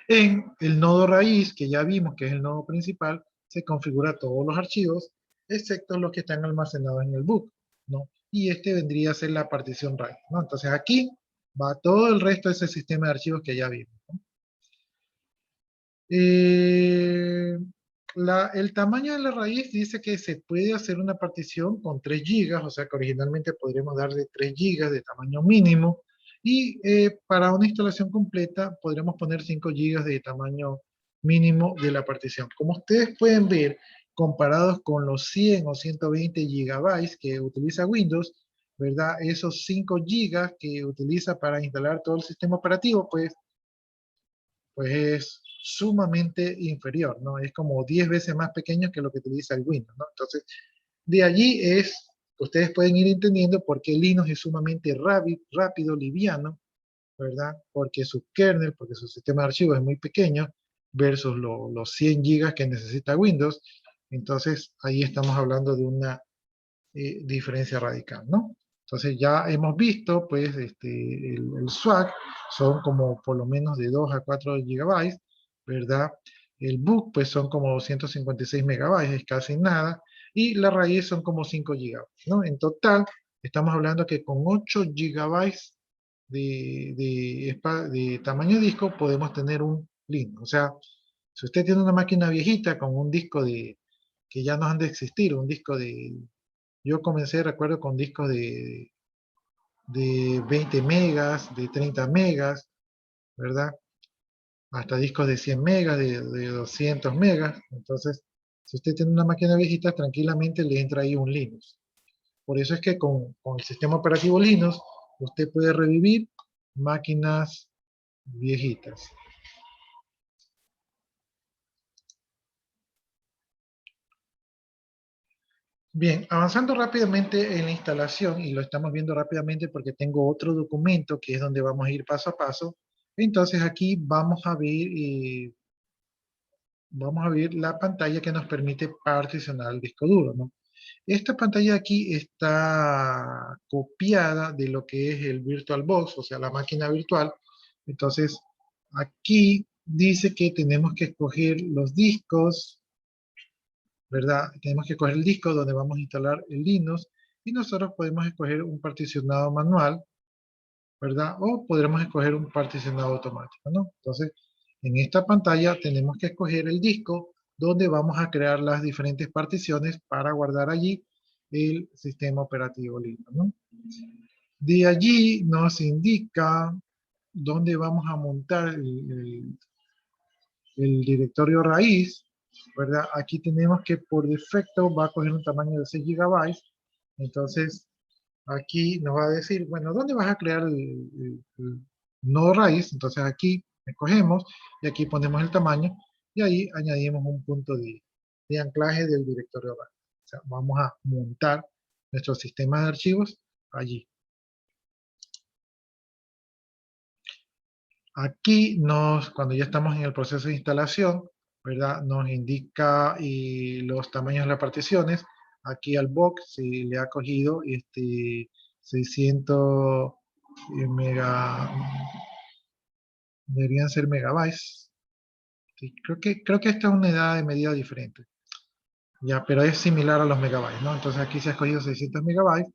En el nodo raíz, que ya vimos que es el nodo principal, se configura todos los archivos, excepto los que están almacenados en el book, ¿no? Y este vendría a ser la partición raíz, ¿no? Entonces aquí va todo el resto de ese sistema de archivos que ya vimos, ¿no? El tamaño de la raíz dice que se puede hacer una partición con 3 GB, o sea que originalmente podríamos darle 3 GB de tamaño mínimo, y para una instalación completa podríamos poner 5 GB de tamaño mínimo de la partición. Como ustedes pueden ver, comparados con los 100 o 120 GB que utiliza Windows, ¿verdad? Esos 5 GB que utiliza para instalar todo el sistema operativo, pues es sumamente inferior, ¿no? Es como 10 veces más pequeño que lo que utiliza el Windows, ¿no? Entonces, de allí ustedes pueden ir entendiendo por qué Linux es sumamente rápido, liviano, ¿verdad? Porque su kernel, porque su sistema de archivos es muy pequeño versus los 100 gigas que necesita Windows. Entonces, ahí estamos hablando de una diferencia radical, ¿no? Entonces ya hemos visto, pues, el swag son como por lo menos de 2 a 4 gigabytes, ¿verdad? El book, pues, son como 256 megabytes, es casi nada, y la raíz son como 5 gigabytes, ¿no? En total, estamos hablando que con 8 gigabytes de tamaño disco podemos tener un Linux. O sea, si usted tiene una máquina viejita con un disco que ya no han de existir, un disco yo comencé, recuerdo, con discos de 20 megas, de 30 megas, ¿verdad? Hasta discos de 100 megas, de 200 megas. Entonces, si usted tiene una máquina viejita, tranquilamente le entra ahí un Linux. Por eso es que con el sistema operativo Linux, usted puede revivir máquinas viejitas. Bien, avanzando rápidamente en la instalación, y lo estamos viendo rápidamente porque tengo otro documento que es donde vamos a ir paso a paso. Entonces aquí vamos a ver la pantalla que nos permite particionar el disco duro, ¿no? Esta pantalla aquí está copiada de lo que es el VirtualBox, o sea, la máquina virtual. Entonces, aquí dice que tenemos que escoger los discos, ¿verdad? Tenemos que escoger el disco donde vamos a instalar el Linux y nosotros podemos escoger un particionado manual, ¿verdad? O podremos escoger un particionado automático, ¿no? Entonces, en esta pantalla tenemos que escoger el disco donde vamos a crear las diferentes particiones para guardar allí el sistema operativo Linux, ¿no? De allí nos indica dónde vamos a montar el directorio raíz, ¿verdad? Aquí tenemos que por defecto va a coger un tamaño de 6 GB. Entonces, aquí nos va a decir, bueno, ¿dónde vas a crear el nodo raíz? Entonces aquí escogemos y aquí ponemos el tamaño y ahí añadimos un punto de anclaje del directorio raíz. O sea, vamos a montar nuestro sistema de archivos allí. Aquí cuando ya estamos en el proceso de instalación, ¿verdad? Nos indica los tamaños de las particiones. Aquí al box se le ha cogido 600 deberían ser megabytes. Sí, creo que esta es una unidad de medida diferente. Ya, pero es similar a los megabytes, ¿no? Entonces aquí se ha escogido 600 megabytes.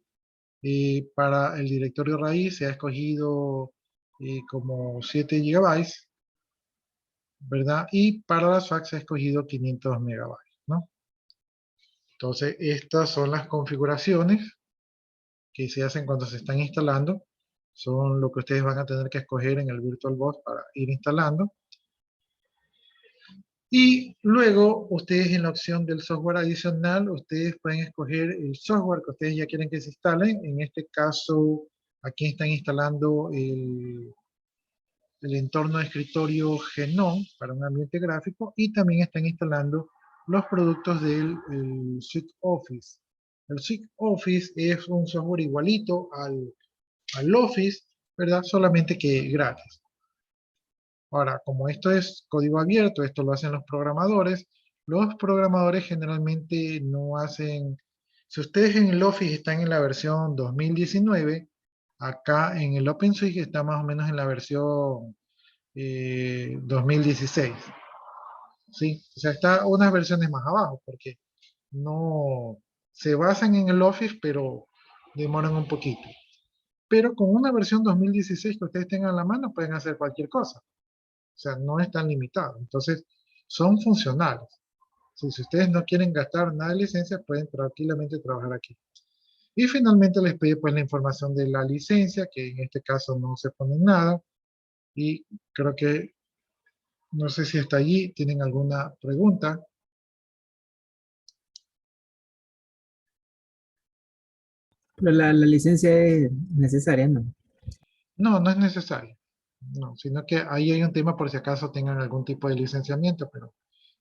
Para el directorio raíz se ha escogido como 7 gigabytes, ¿verdad? Y para las fax se ha escogido 500 megabytes, ¿no? Entonces, estas son las configuraciones que se hacen cuando se están instalando Son lo que ustedes van a tener que escoger en el VirtualBox para ir instalando. Y luego, ustedes en la opción del software adicional, ustedes pueden escoger el software que ustedes ya quieren que se instale. En este caso, aquí están instalando el entorno de escritorio GNOME para un ambiente gráfico y también están instalando los productos del Suite Office. El Suite Office es un software igualito al Office, ¿verdad? Solamente que gratis. Ahora, como esto es código abierto, esto lo hacen los programadores generalmente no hacen... Si ustedes en el Office están en la versión 2019, acá en el OpenSUSE está más o menos en la versión 2016. ¿Sí? O sea, está unas versiones más abajo, porque no se basan en el Office, pero demoran un poquito. Pero con una versión 2016 que ustedes tengan a la mano, pueden hacer cualquier cosa. O sea, no es tan limitado. Entonces, son funcionales. Si ustedes no quieren gastar nada de licencia, pueden tranquilamente trabajar aquí. Y finalmente les pide pues la información de la licencia, que en este caso no se pone nada. Y creo que, no sé si está allí, ¿tienen alguna pregunta? Pero la licencia es necesaria, ¿no? No, no es necesario. No, sino que ahí hay un tema por si acaso tengan algún tipo de licenciamiento, pero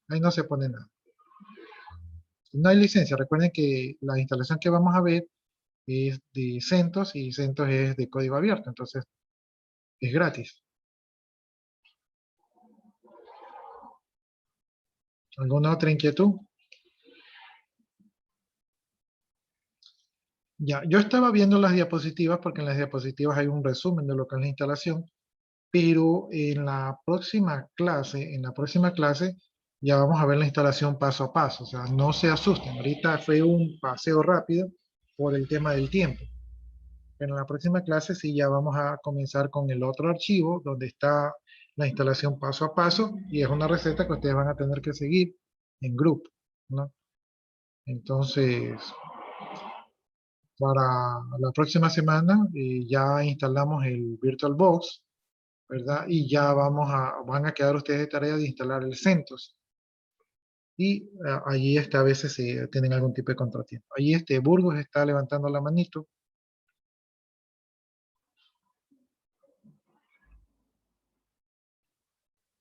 ahí no se pone nada. No hay licencia. Recuerden que la instalación que vamos a ver es de CentOS y CentOS es de código abierto, entonces es gratis. ¿Alguna otra inquietud? Ya, yo estaba viendo las diapositivas porque en las diapositivas hay un resumen de lo que es la instalación, pero en la próxima clase ya vamos a ver la instalación paso a paso, o sea, no se asusten, ahorita fue un paseo rápido por el tema del tiempo. Pero en la próxima clase sí ya vamos a comenzar con el otro archivo donde está la instalación paso a paso y es una receta que ustedes van a tener que seguir en grupo, ¿no? Entonces, para la próxima semana ya instalamos el VirtualBox, ¿verdad? Y ya van a quedar ustedes de tarea de instalar el CentOS. Y allí a veces tienen algún tipo de contratiempo. Allí Burgos está levantando la manito.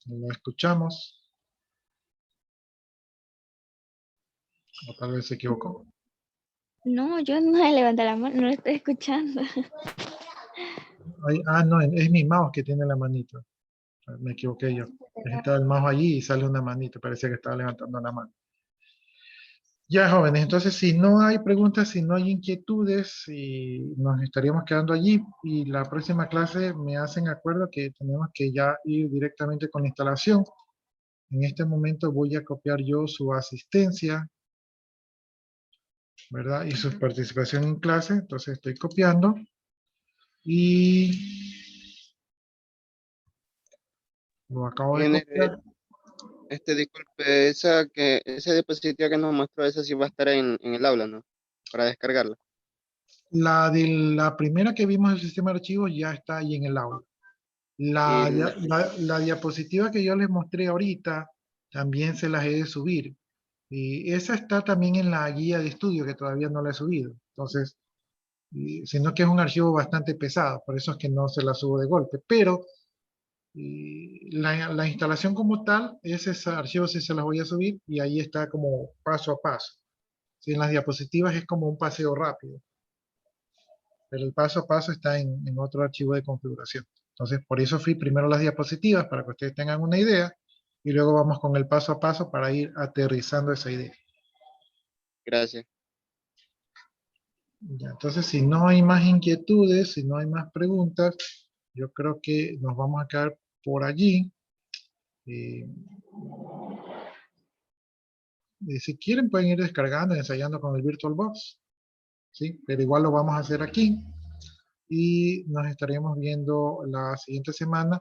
Lo escuchamos. O tal vez se equivocó. No, yo no he levantado la mano, no lo estoy escuchando. No, es mi mouse que tiene la manito. Me equivoqué yo. Está el mouse allí y sale una manito. Parecía que estaba levantando la mano. Ya, jóvenes, entonces si no hay preguntas, si no hay inquietudes, y nos estaríamos quedando allí. Y la próxima clase me hacen acuerdo que tenemos que ya ir directamente con la instalación. En este momento voy a copiar yo su asistencia, ¿verdad? Y su participación en clase. Entonces estoy copiando. Y lo acabo de copiar. Disculpe, esa diapositiva que nos mostró, esa sí va a estar en el aula, ¿no? Para descargarla. La de la primera que vimos del sistema de archivos ya está ahí en el aula. Y la- La diapositiva que yo les mostré ahorita también se las he de subir. Y esa está también en la guía de estudio que todavía no la he subido. Entonces, sino que es un archivo bastante pesado, por eso es que no se la subo de golpe. Pero la instalación como tal, ese archivo sí se las voy a subir y ahí está como paso a paso. Sí, en las diapositivas es como un paseo rápido, pero el paso a paso está en otro archivo de configuración. Entonces, por eso fui primero las diapositivas, para que ustedes tengan una idea, y luego vamos con el paso a paso para ir aterrizando esa idea. Gracias. Ya, entonces, si no hay más inquietudes, si no hay más preguntas, yo creo que nos vamos a quedar por allí. Eh, si quieren, pueden ir descargando, ensayando con el VirtualBox, ¿sí? Pero igual lo vamos a hacer aquí. Y nos estaríamos viendo la siguiente semana.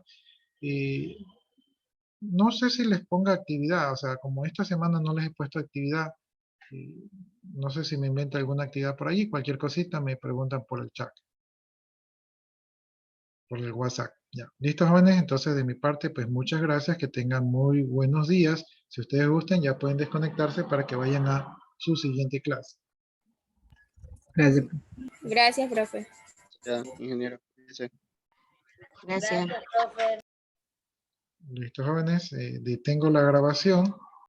No sé si les ponga actividad, o sea, como esta semana no les he puesto actividad, no sé si me invento alguna actividad por allí, cualquier cosita me preguntan por el chat. por el WhatsApp. Ya. Listo, jóvenes, entonces de mi parte, pues muchas gracias, que tengan muy buenos días. Si ustedes gustan, ya pueden desconectarse para que vayan a su siguiente clase. Gracias. Gracias, profe. Ya, ingeniero. Sí. Gracias. Listo, jóvenes, detengo la grabación.